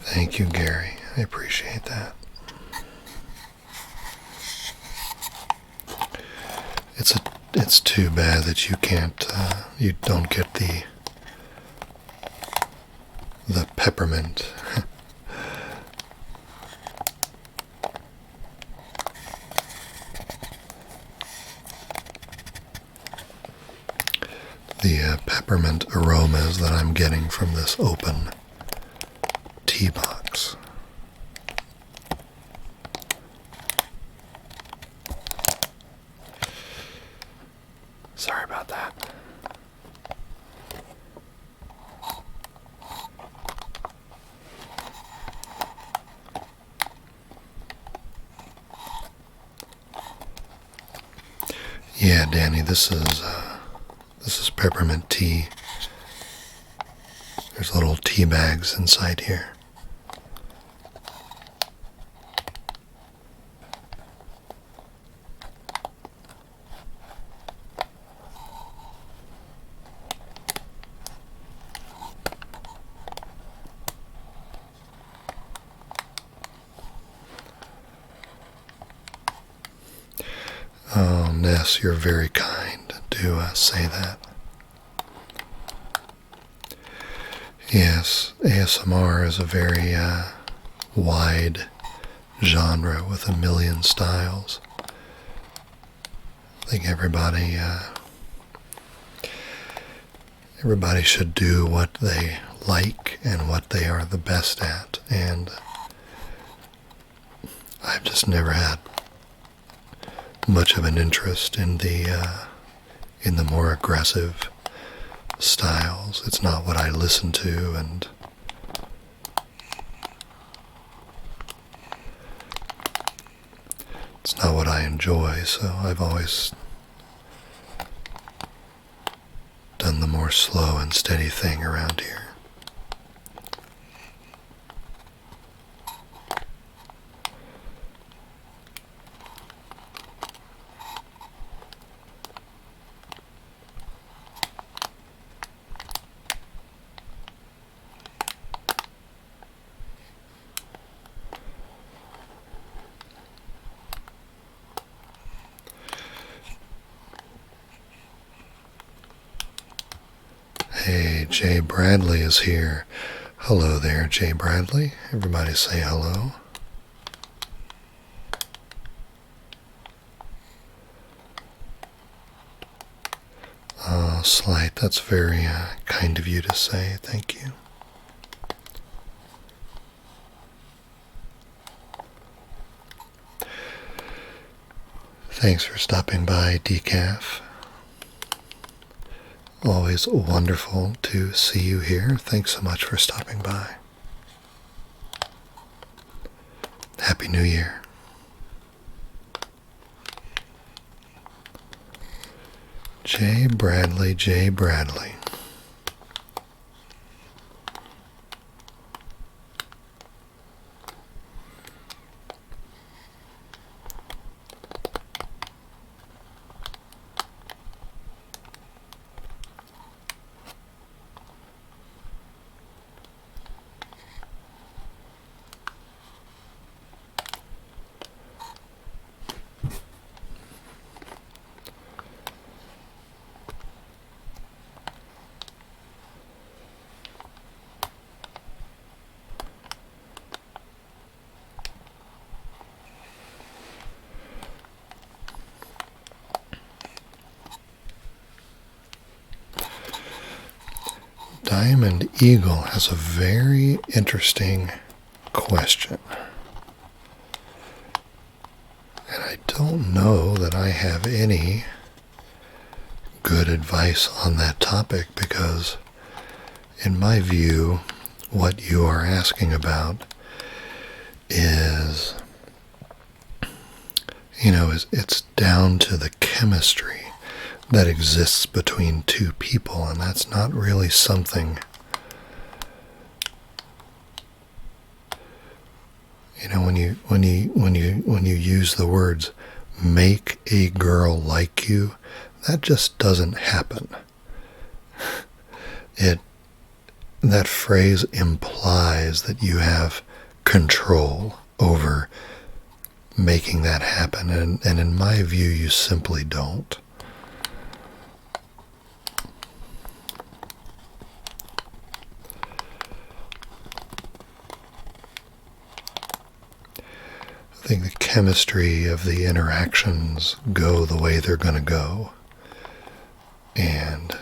Thank you, Gary. I appreciate that. It's too bad that you can't, you don't get the peppermint. The peppermint aromas that I'm getting from this open tea box. Sorry about that. Yeah, Danny, this is peppermint tea. There's little tea bags inside here. Oh, Ness, you're very kind to say that. Yes, ASMR is a very wide genre with a million styles. I think everybody should do what they like and what they are the best at, and I've just never had much of an interest in the more aggressive styles. It's not what I listen to, and it's not what I enjoy, so I've always done the more slow and steady thing around here. Hey, Jay Bradley is here. Hello there, Jay Bradley. Everybody say hello. Slight, that's very kind of you to say. Thank you. Thanks for stopping by, Decaf. Always wonderful to see you here. Thanks so much for stopping by. Happy New Year. Jay Bradley, Jay Bradley. Diamond Eagle has a very interesting question. And I don't know that I have any good advice on that topic, because in my view, what you are asking about is, it's down to the chemistry that exists between two people, and that's not really something, when you use the words make a girl like you, that just doesn't happen. That phrase implies that you have control over making that happen, and in my view, you simply don't. I think the chemistry of the interactions go the way they're going to go. And,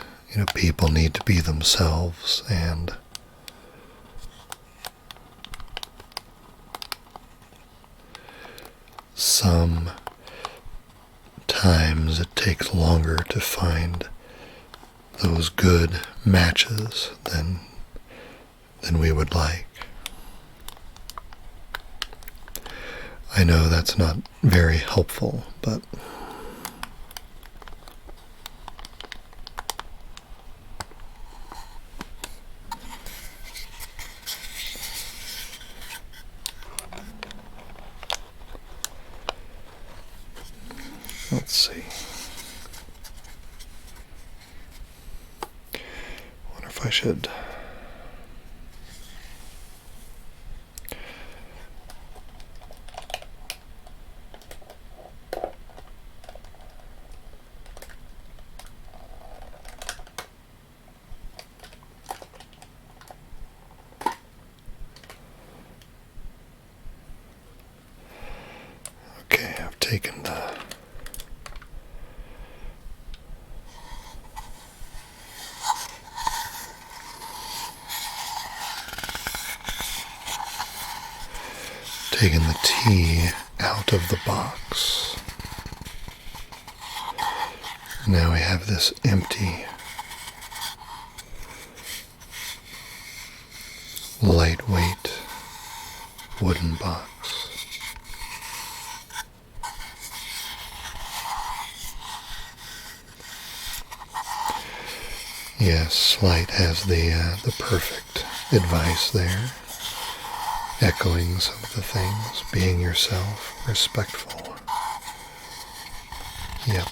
people need to be themselves, and sometimes it takes longer to find those good matches than we would like. I know that's not very helpful, but let's see. Wonder if I should. Okay, I've taken the tea out of the box. Now we have this empty, lightweight wooden box. Yes, Slight has the perfect advice there, echoing some of the things, being yourself, respectful. Yep.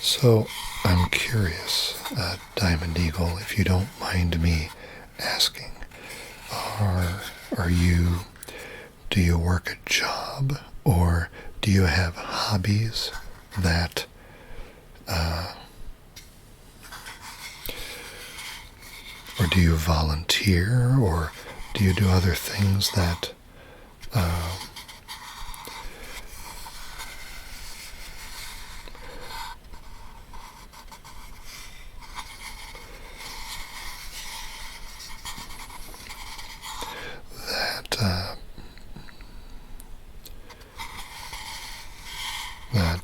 So, I'm curious, Diamond Eagle, if you don't mind me asking, do you work a job, or do you have hobbies that, or do you volunteer, or do you do other things that,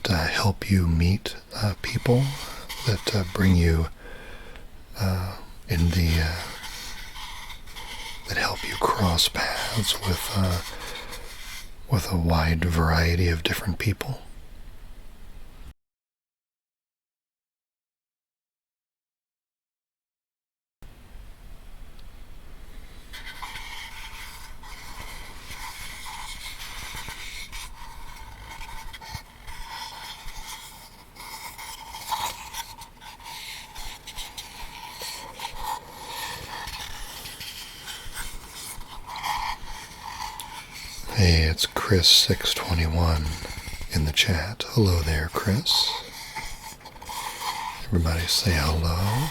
that help you meet people, that bring you that help you cross paths with a wide variety of different people? Hey, it's Chris621 in the chat. Hello there, Chris. Everybody say hello.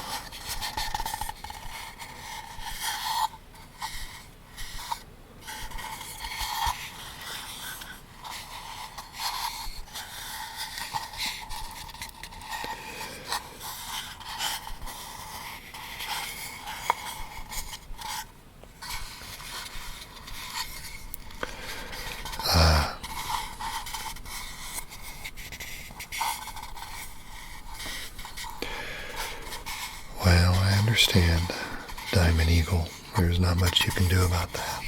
Well, I understand, Diamond Eagle. There's not much you can do about that.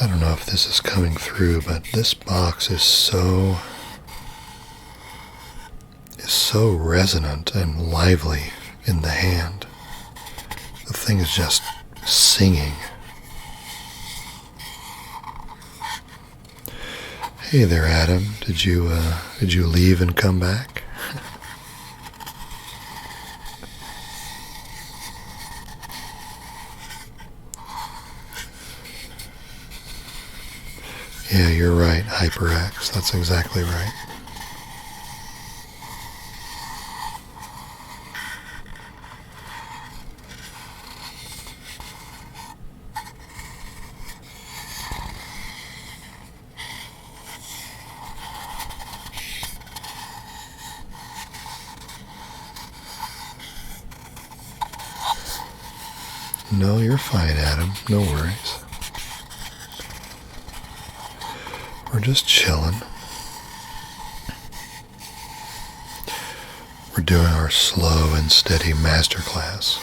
I don't know if this is coming through, but this box is so resonant and lively in the hand. The thing is just singing. Hey there, Adam. Did you leave and come back? Yeah, you're right, HyperX. That's exactly right. No, you're fine, Adam. No worries. We're just chilling. We're doing our slow and steady masterclass.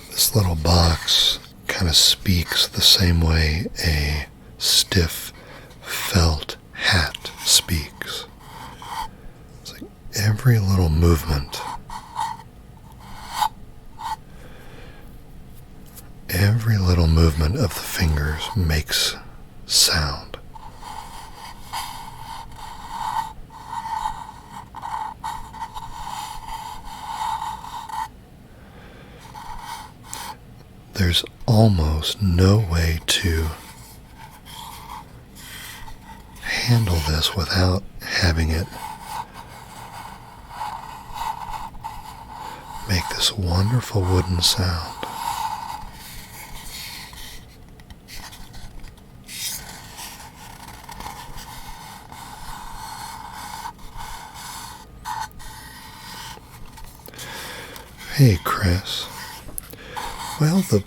This little box kind of speaks the same way a stiff felt hat speaks. It's like every little movement, of the fingers makes sound. There's almost no way to handle this without having it make this wonderful wooden sound. Hey, Chris. Well, the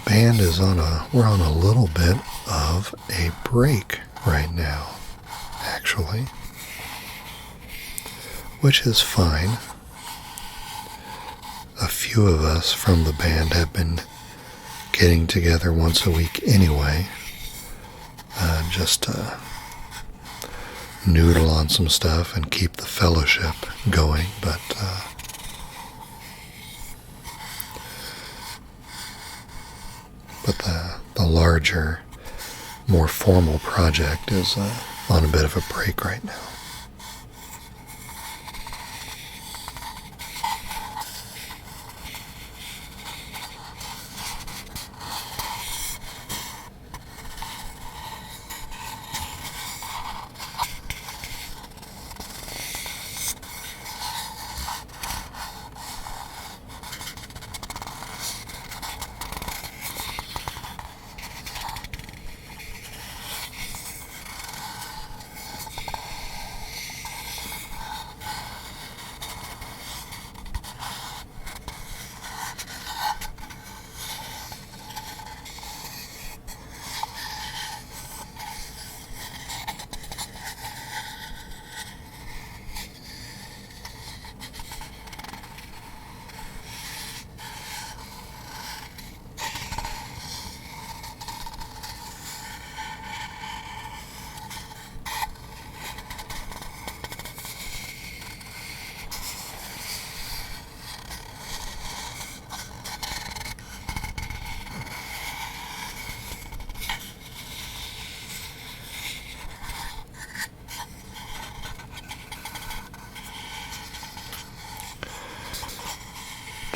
band is we're on a little bit of a break right now, actually, which is fine. A few of us from the band have been getting together once a week anyway, just to noodle on some stuff and keep the fellowship going, but the larger, more formal project is on a bit of a break right now.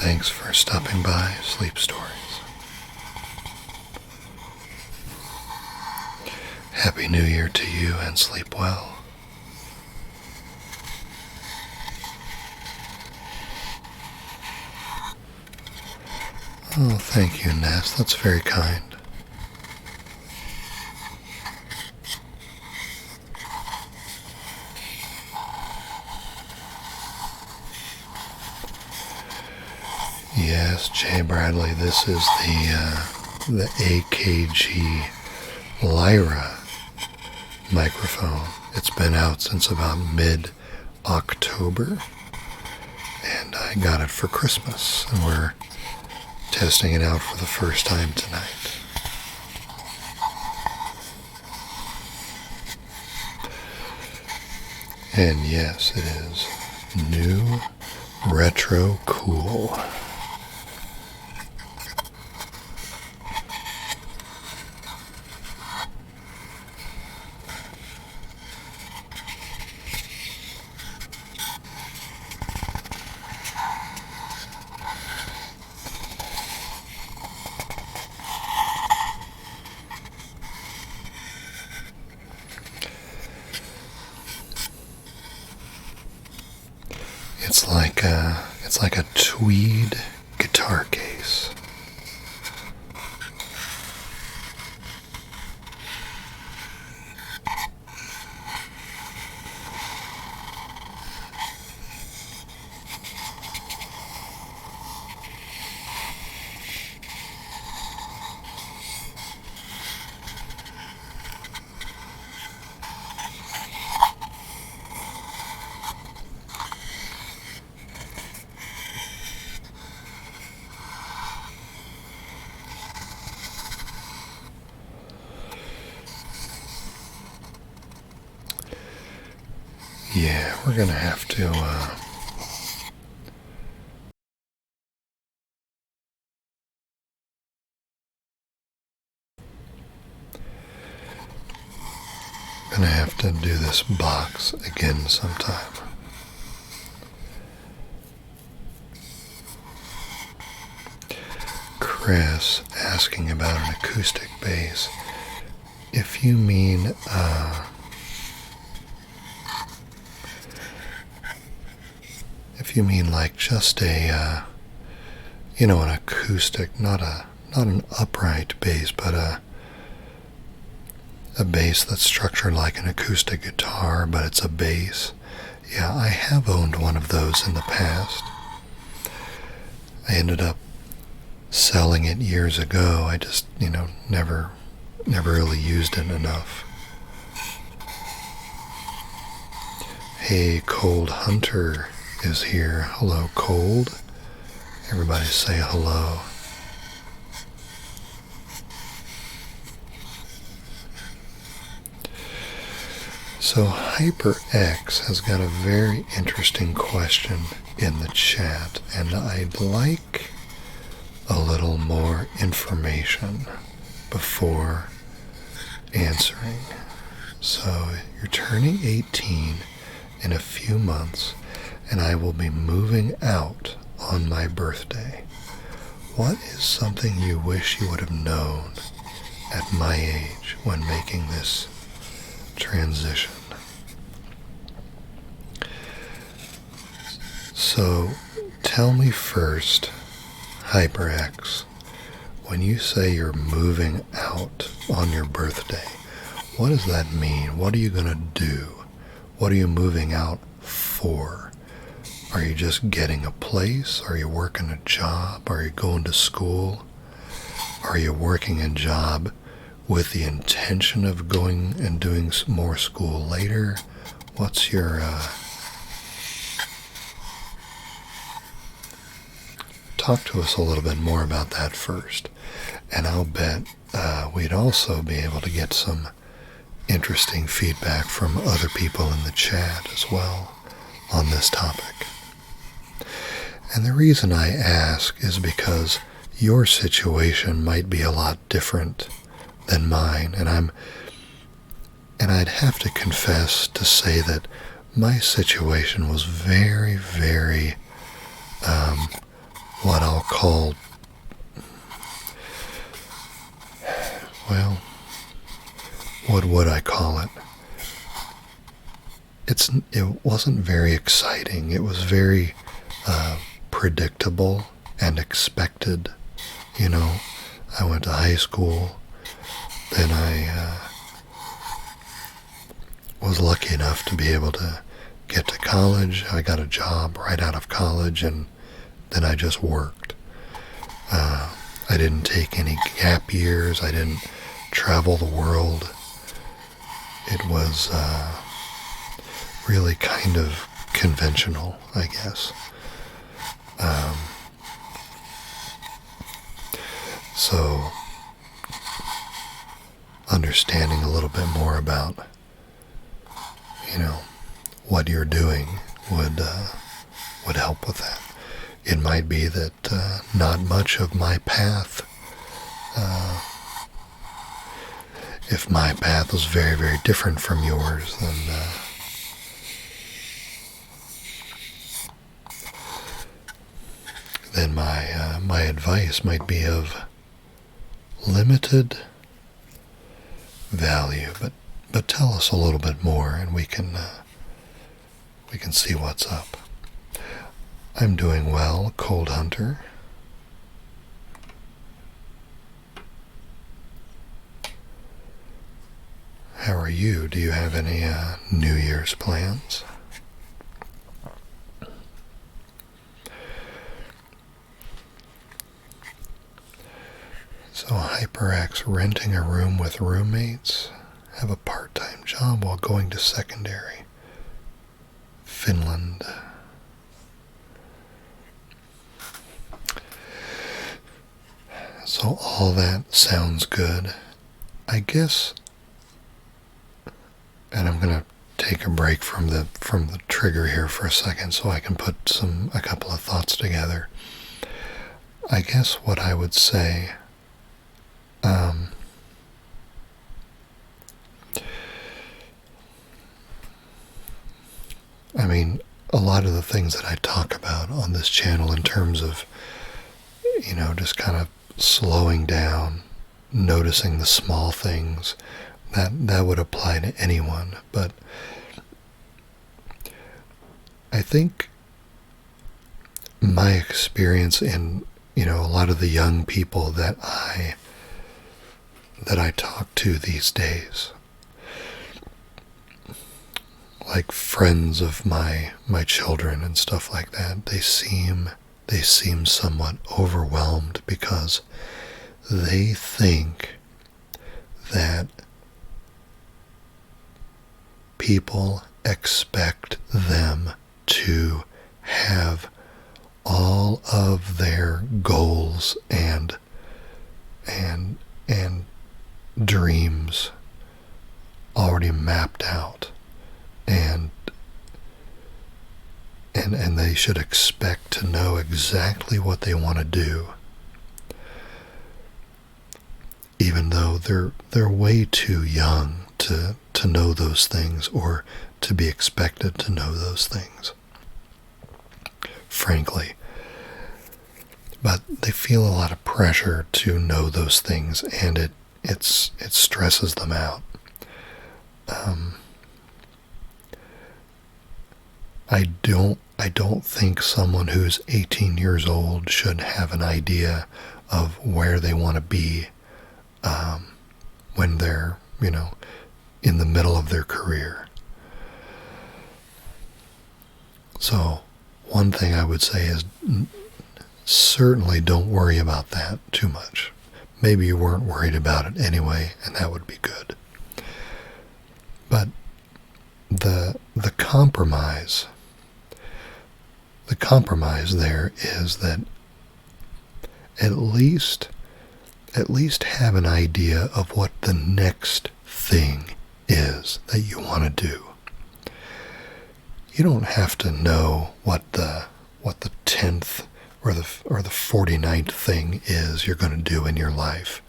Thanks for stopping by Sleep Stories. Happy New Year to you and sleep well. Oh, thank you, Ness. That's very kind. Yes, Jay Bradley, this is the AKG Lyra microphone. It's been out since about mid-October, and I got it for Christmas, and we're testing it out for the first time tonight. And yes, it is new, retro cool. It's like a tweed guitar case. Yeah, we're gonna have to do this box again sometime. Chris asking about an acoustic bass. If you mean like just a an acoustic, not an upright bass, but a bass that's structured like an acoustic guitar, but it's a bass. Yeah, I have owned one of those in the past. I ended up selling it years ago. I just, never really used it enough. Hey, Cold Hunter is here. Hello, Cold. Everybody say hello. So HyperX has got a very interesting question in the chat, and I'd like a little more information before answering. So you're turning 18 in a few months, and I will be moving out on my birthday. What is something you wish you would have known at my age when making this transition? So tell me first, HyperX, when you say you're moving out on your birthday, what does that mean? What are you going to do? What are you moving out for? Are you just getting a place? Are you working a job? Are you going to school? Are you working a job with the intention of going and doing more school later? What's your talk to us a little bit more about that first, and I'll bet we'd also be able to get some interesting feedback from other people in the chat as well on this topic. And the reason I ask is because your situation might be a lot different than mine, and I'd have to confess to say that my situation was very, very what call, well, what would I call it? It wasn't very exciting. It was very predictable and expected. You know, I went to high school, then I was lucky enough to be able to get to college. I got a job right out of college, and then I just worked. I didn't take any gap years. I didn't travel the world. It was really kind of conventional, I guess. So, understanding a little bit more about, what you're doing would help with that. It might be that not much of my path, if my path was very, very different from yours, then my advice might be of limited value. But tell us a little bit more, and we can see what's up. I'm doing well, Cold Hunter. How are you? Do you have any New Year's plans? So HyperX renting a room with roommates, have a part-time job while going to secondary. Finland. So all that sounds good. I guess, and I'm gonna take a break from the trigger here for a second so I can put a couple of thoughts together. I guess what I would say, I mean, a lot of the things that I talk about on this channel in terms of, just kind of slowing down, noticing the small things, that would apply to anyone. But I think my experience in, a lot of the young people that I talk to these days, like friends of my children and stuff like that, they seem somewhat overwhelmed because they think that people expect them to have all of their goals and dreams already mapped out, and they should expect to know exactly what they want to do, even though they're way too young to know those things or to be expected to know those things, frankly. But they feel a lot of pressure to know those things, and it stresses them out. I don't think someone who's 18 years old should have an idea of where they want to be when they're, in the middle of their career. So one thing I would say is certainly don't worry about that too much. Maybe you weren't worried about it anyway, and that would be good. But the compromise there is that at least have an idea of what the next thing is that you want to do. You don't have to know what the 10th or the 49th thing is you're going to do in your life,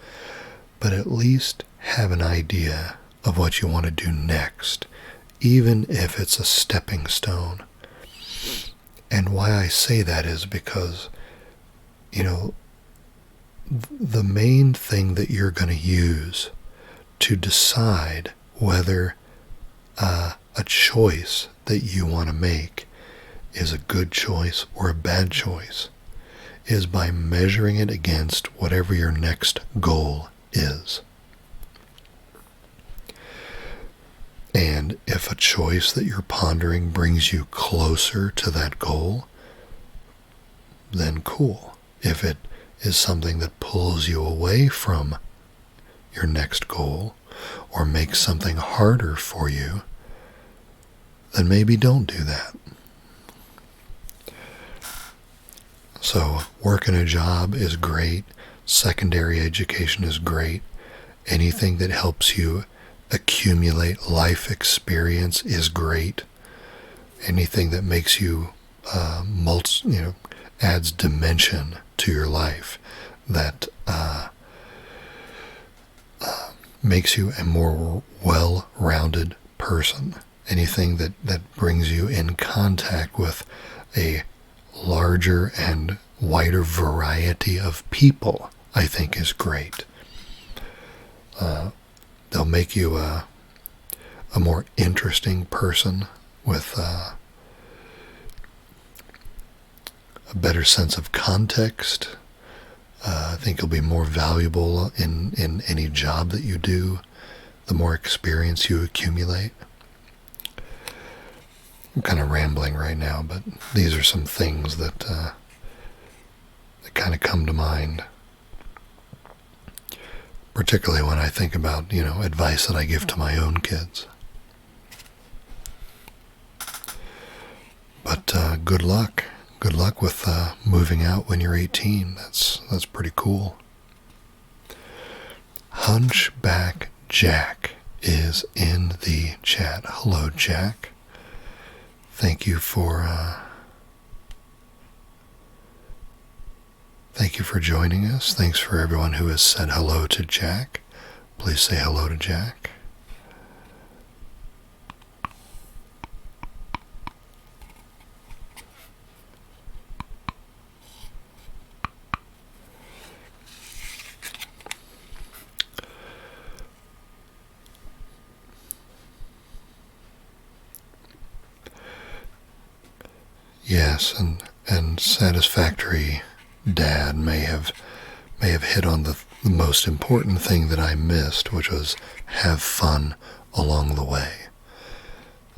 but at least have an idea of what you want to do next, even if it's a stepping stone. And why I say that is because you know, the main thing that you're going to use to decide whether a choice that you want to make is a good choice or a bad choice is by measuring it against whatever your next goal is. And if a choice that you're pondering brings you closer to that goal, then cool. If it is something that pulls you away from your next goal or makes something harder for you, then maybe don't do that. So working a job is great. Secondary education is great. Anything that helps you accumulate life experience is great. Anything that makes you, adds dimension to your life, that makes you a more well-rounded person. Anything that brings you in contact with a larger and wider variety of people, I think is great. They'll make you a more interesting person with a better sense of context. I think you'll be more valuable in any job that you do, the more experience you accumulate. I'm kind of rambling right now, but these are some things that kind of come to mind, particularly when I think about, advice that I give to my own kids. But good luck. Good luck with moving out when you're 18. That's pretty cool. Hunchback Jack is in the chat. Hello, Jack. Thank you for joining us. Thanks for everyone who has said hello to Jack. Please say hello to Jack. Yes, and Satisfactory Dad may have hit on the most important thing that I missed, which was have fun along the way.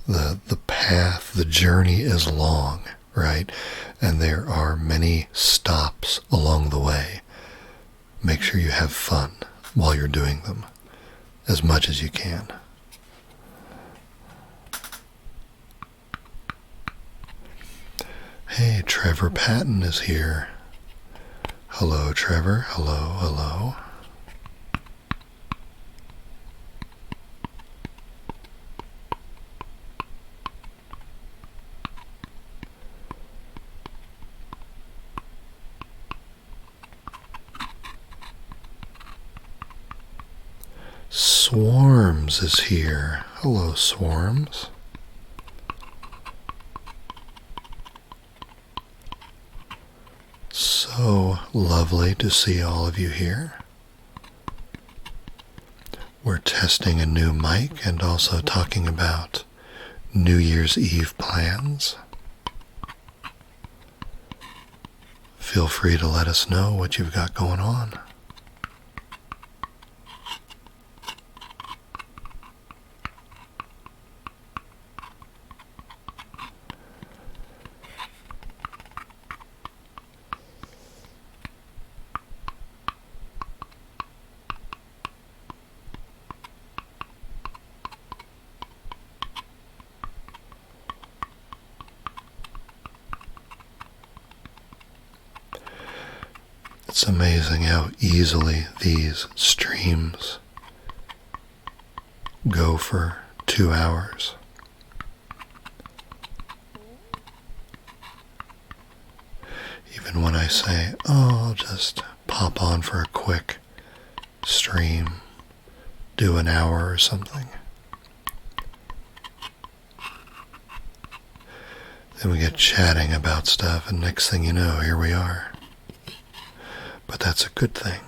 The path, the journey is long, right? And there are many stops along the way. Make sure you have fun while you're doing them, as much as you can. Hey, Trevor Patton is here. Hello, Trevor. Hello, hello. Swarms is here. Hello, Swarms. So lovely to see all of you here. We're testing a new mic and also talking about New Year's Eve plans. Feel free to let us know what you've got going on. It's amazing how easily these streams go for 2 hours. Even when I say, I'll just pop on for a quick stream, do an hour or something. Then we get chatting about stuff, and next thing you know, here we are. but that's a good thing.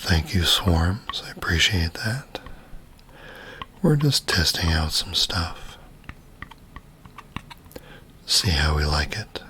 Thank you, Swarms. I appreciate that. We're just testing out some stuff. See how we like it.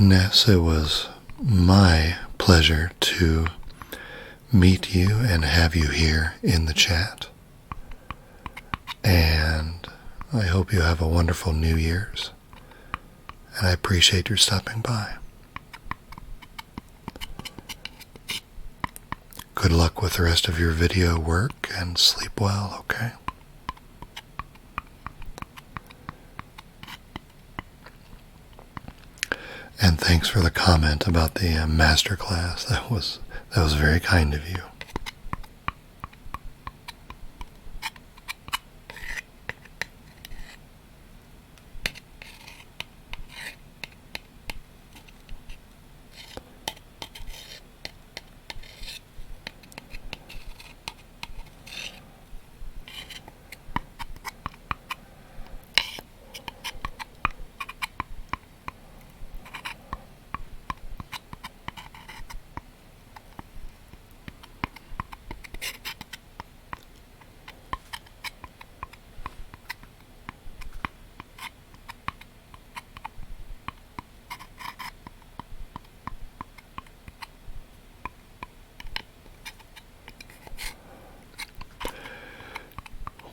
Ness, it was my pleasure to meet you and have you here in the chat. And I hope you have a wonderful New Year's. And I appreciate your stopping by. Good luck with the rest of your video work and sleep well, okay? And thanks for the comment about the masterclass. That was very kind of you.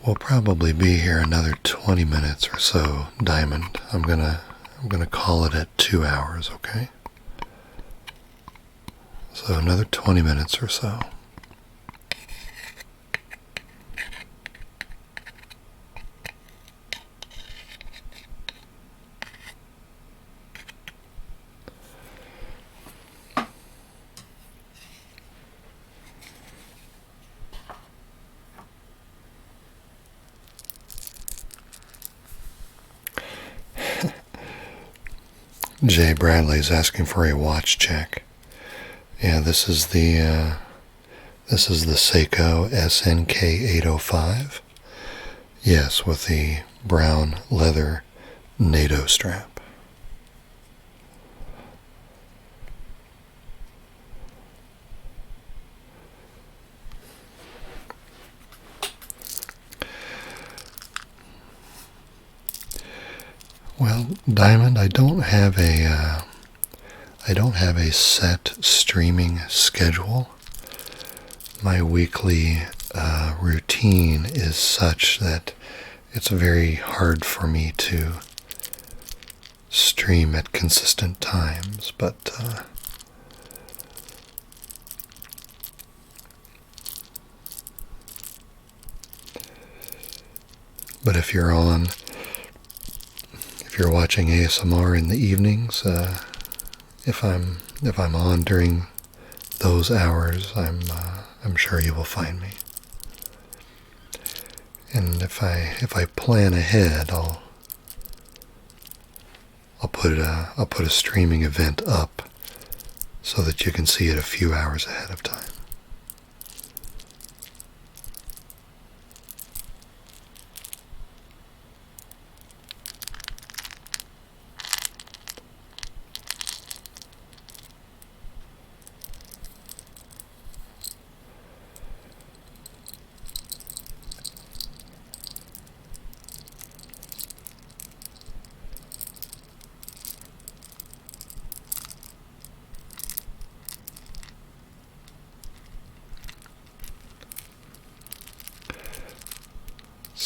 We'll probably be here another 20 minutes or so, Diamond. I'm gonna call it at 2 hours, okay? So another 20 minutes or so. Jay Bradley's asking for a watch check. Yeah, this is the Seiko SNK 805. Yes, with the brown leather NATO strap. Well, Diamond, I don't have a set streaming schedule. My weekly routine is such that it's very hard for me to stream at consistent times, but if you're watching ASMR in the evenings, if I'm on during those hours, I'm sure you will find me. And if I plan ahead, I'll put a streaming event up so that you can see it a few hours ahead of time.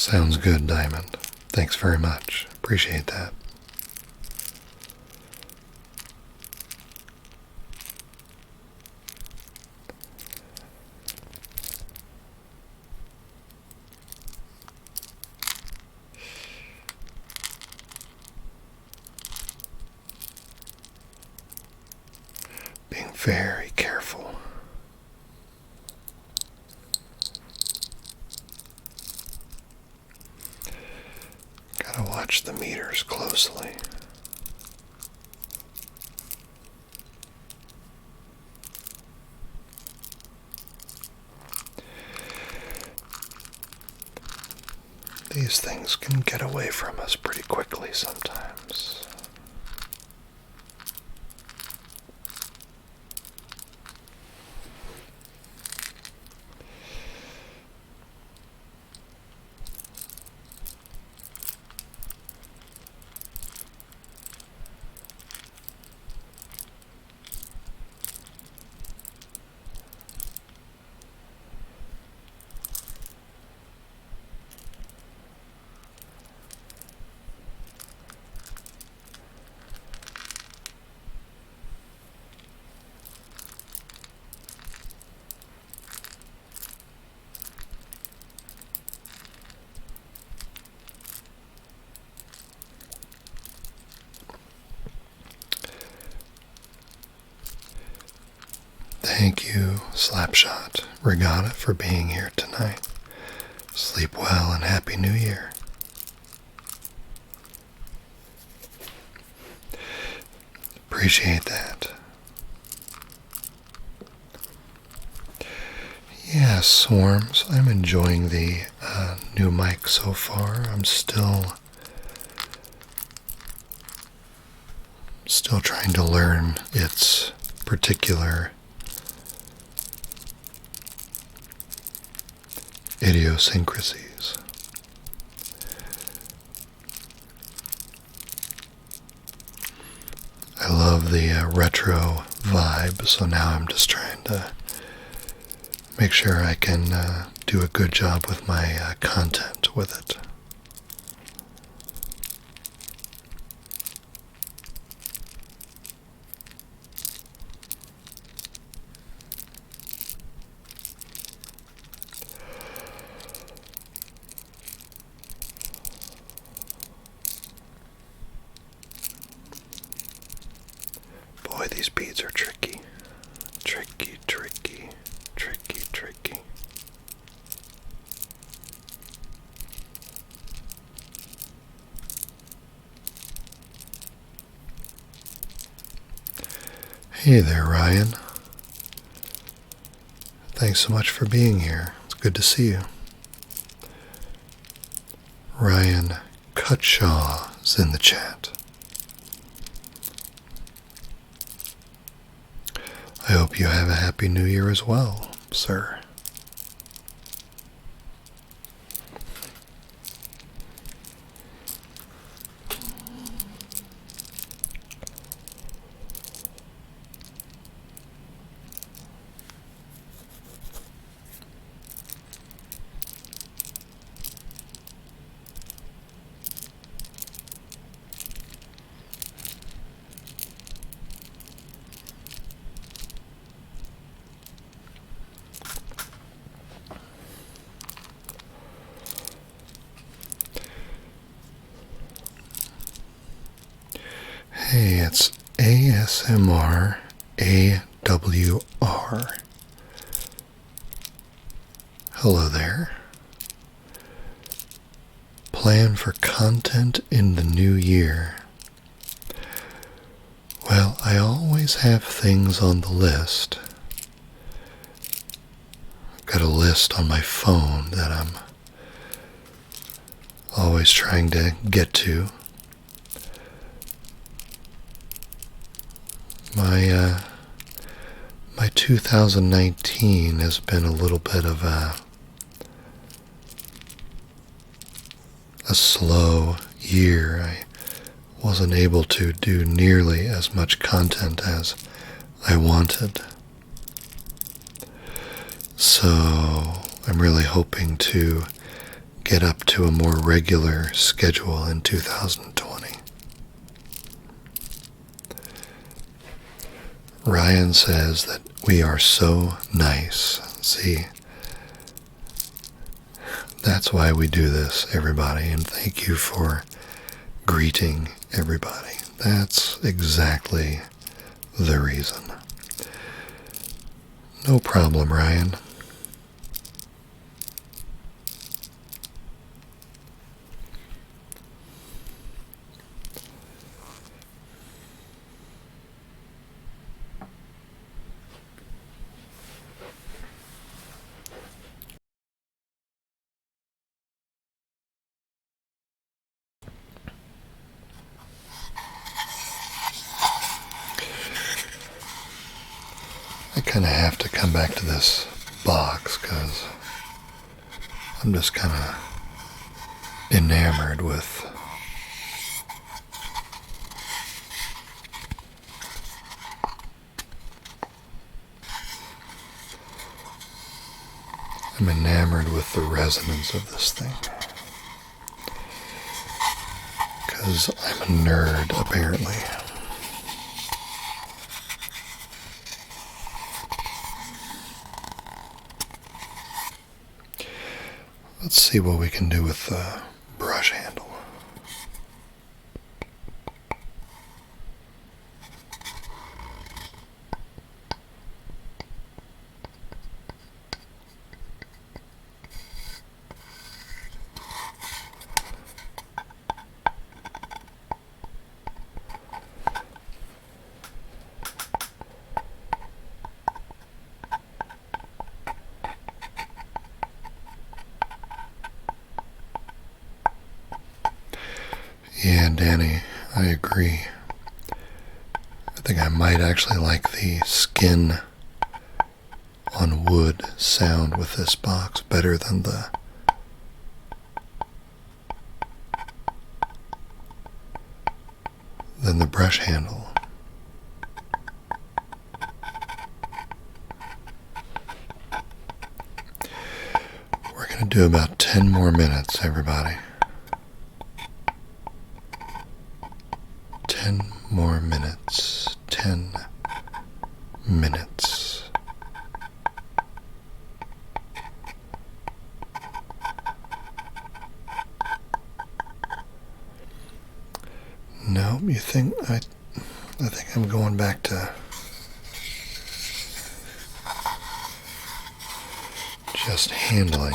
Sounds good, Diamond. Thanks very much. Appreciate that. Being very careful. Gotta watch the meters closely. These things can get away from us pretty quickly sometimes. Thank you, Slapshot Regatta, for being here tonight. Sleep well and Happy New Year. Appreciate that. Yeah, Swarms, I'm enjoying the new mic so far. I'm still trying to learn its particular idiosyncrasies. I love the retro vibe, so now I'm just trying to make sure I can do a good job with my content with it. Boy, these beads are tricky. Tricky, tricky, tricky, tricky. Hey there, Ryan. Thanks so much for being here. It's good to see you. Ryan Cutshaw is in the chat. I hope you have a Happy New Year as well, sir. Hey, it's ASMR AWR. Hello there. Plan for content in the new year. Well, I always have things on the list. I've got a list on my phone that I'm always trying to get to. My 2019 has been a little bit of a slow year. I wasn't able to do nearly as much content as I wanted. So I'm really hoping to get up to a more regular schedule in 2020. Ryan says that we are so nice. See, that's why we do this, everybody, and thank you for greeting everybody. That's exactly the reason. No problem, Ryan. I kind of have to come back to this box because I'm just kind of enamored with the resonance of this thing. Because I'm a nerd, apparently. Let's see what we can do with the brush handle. Yeah, Danny, I agree. I think I might actually like the skin on wood sound with this box better than the brush handle. We're going to do about 10 more minutes, everybody. 10 more minutes. 10 minutes. No, you think I think I'm going back to just handling.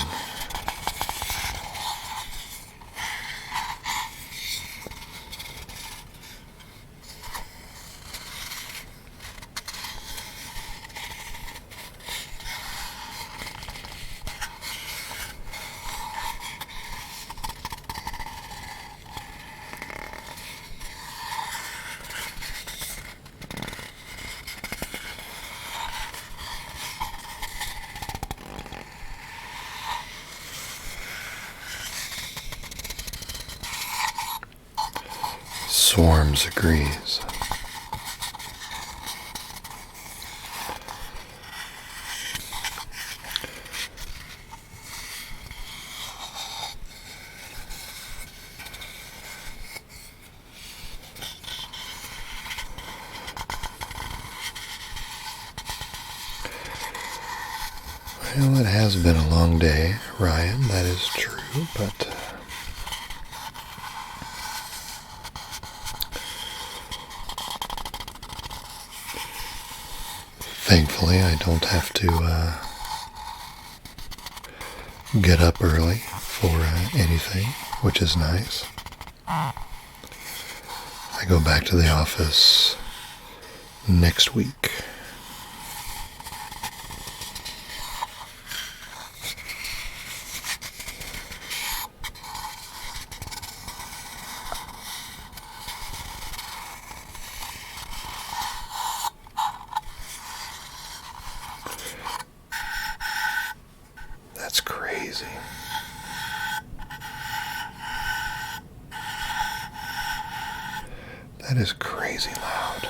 Swarms agrees. Well, it has been a long day, Ryan, that is true, but thankfully I don't have to get up early for anything, which is nice. I go back to the office next week. That's crazy. That is crazy loud.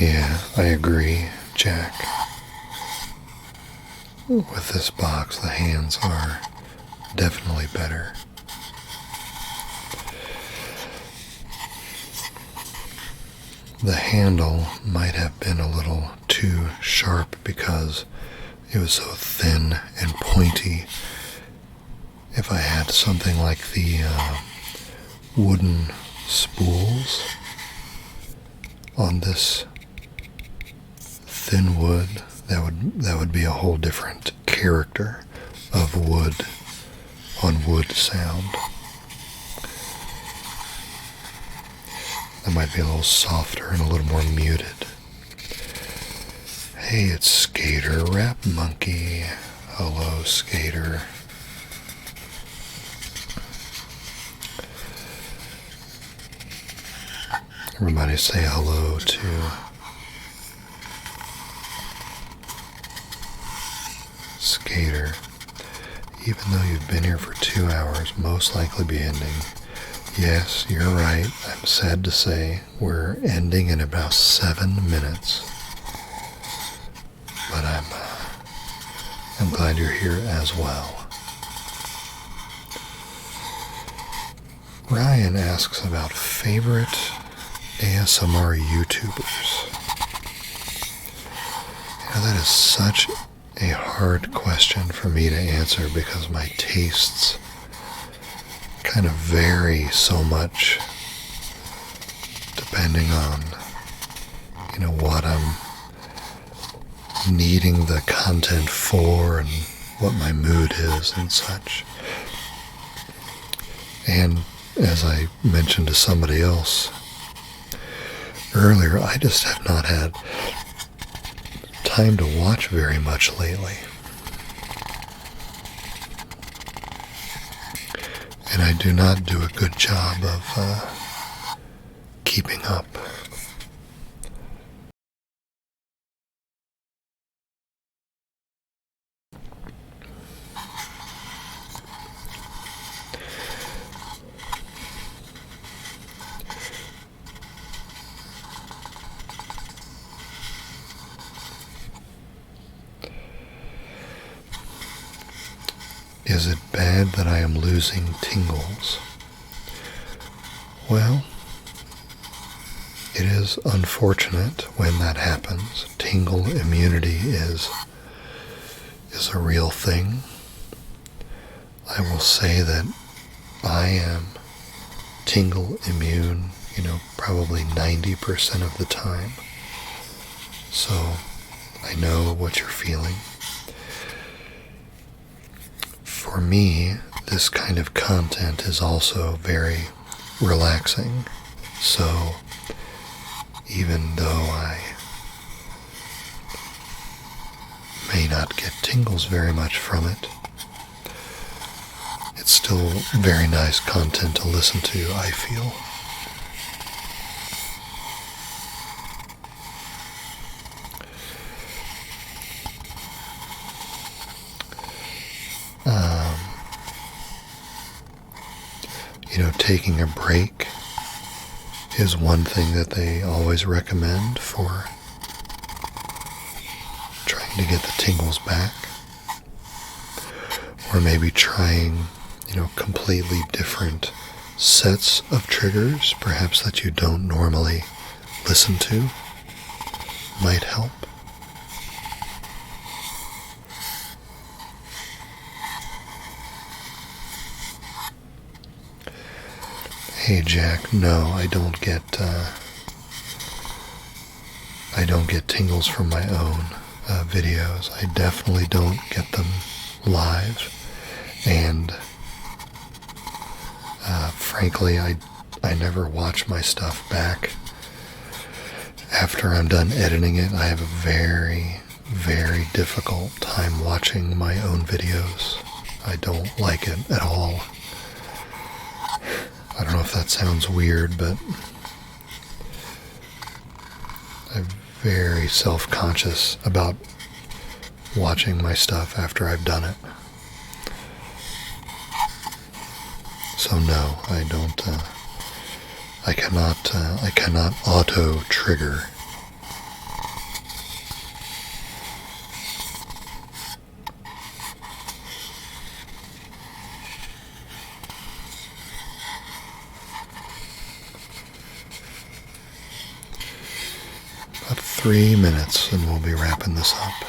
Yeah, I agree, Jack. With this box, the hands are definitely better. The handle might have been a little too sharp because it was so thin and pointy. If I had something like the wooden spools on this thin wood, that would be a whole different character of wood on wood sound. That might be a little softer and a little more muted. Hey, it's Skater Rap Monkey. Hello, Skater. Everybody say hello to Skater. Even though you've been here for 2 hours, most likely be ending. Yes, you're right. I'm sad to say we're ending in about 7 minutes. But I'm glad you're here as well. Ryan asks about favorite ASMR YouTubers. That is such a hard question for me to answer because my tastes kind of vary so much depending on, what I'm needing the content for and what my mood is and such. And as I mentioned to somebody else earlier, I just have not had time to watch very much lately. And I do not do a good job of keeping up. Is it bad that I am losing tingles? Well, it is unfortunate when that happens. Tingle immunity is a real thing. I will say that I am tingle immune, probably 90% of the time. So I know what you're feeling. For me, this kind of content is also very relaxing. So even though I may not get tingles very much from it, it's still very nice content to listen to, I feel. Taking a break is one thing that they always recommend for trying to get the tingles back. Or maybe trying, completely different sets of triggers, perhaps that you don't normally listen to, might help. Hey Jack, no, I don't get tingles from my own videos. I definitely don't get them live, and frankly, I never watch my stuff back. After I'm done editing it, I have a very, very difficult time watching my own videos. I don't like it at all. I don't know if that sounds weird, but I'm very self-conscious about watching my stuff after I've done it. So no, I don't, I cannot auto-trigger 3 minutes and we'll be wrapping this up.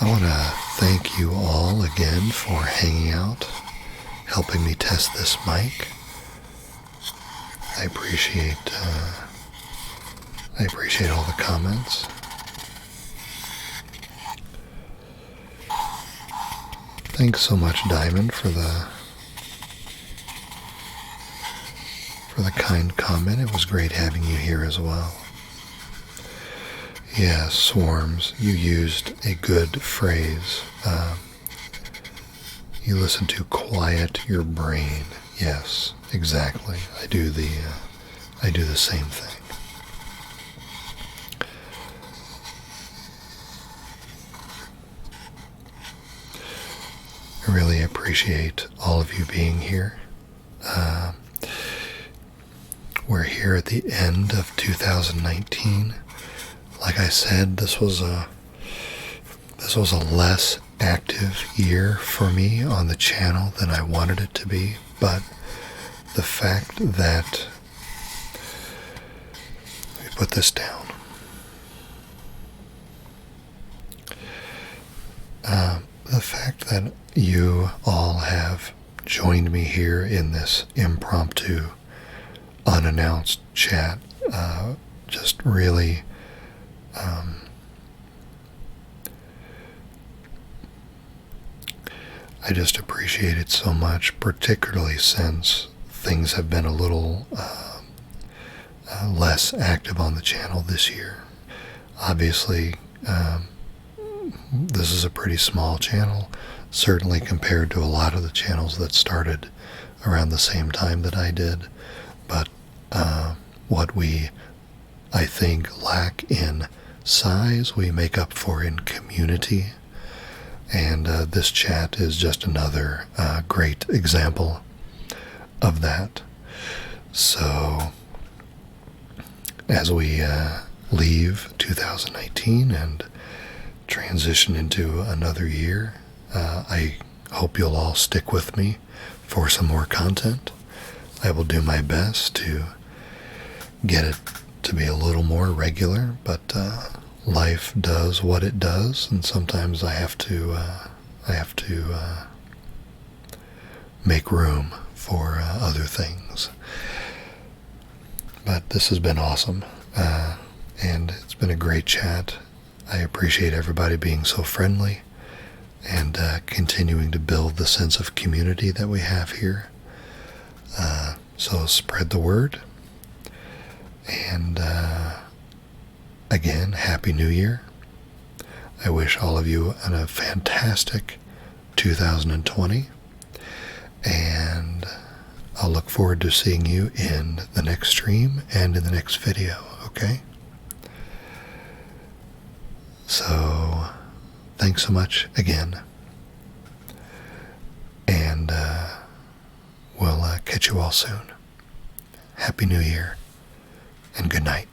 I want to thank you all again for hanging out, helping me test this mic. I appreciate all the comments. Thanks so much, Diamond, for the kind comment. It was great having you here as well. Yeah, Swarms, you used a good phrase. You listen to quiet your brain. Yes, exactly. I do the same thing. I really appreciate all of you being here. We're here at the end of 2019. Like I said, this was a less active year for me on the channel than I wanted it to be, but the fact that, let me put this down. The fact that you all have joined me here in this impromptu, unannounced chat just really I just appreciate it so much, particularly since things have been a little less active on the channel this year. Obviously, this is a pretty small channel, certainly compared to a lot of the channels that started around the same time that I did. But what we, I think, lack in size, we make up for in community. And this chat is just another great example of that. So, as we leave 2019 and transition into another year, I hope you'll all stick with me for some more content. I will do my best to get it to be a little more regular, but life does what it does, and sometimes I have to make room for other things. But this has been awesome, and it's been a great chat. I appreciate everybody being so friendly and continuing to build the sense of community that we have here. So spread the word. And again, Happy New Year. I wish all of you a fantastic 2020. And I'll look forward to seeing you in the next stream and in the next video, okay? So, thanks so much again. And we'll catch you all soon. Happy New Year, and good night.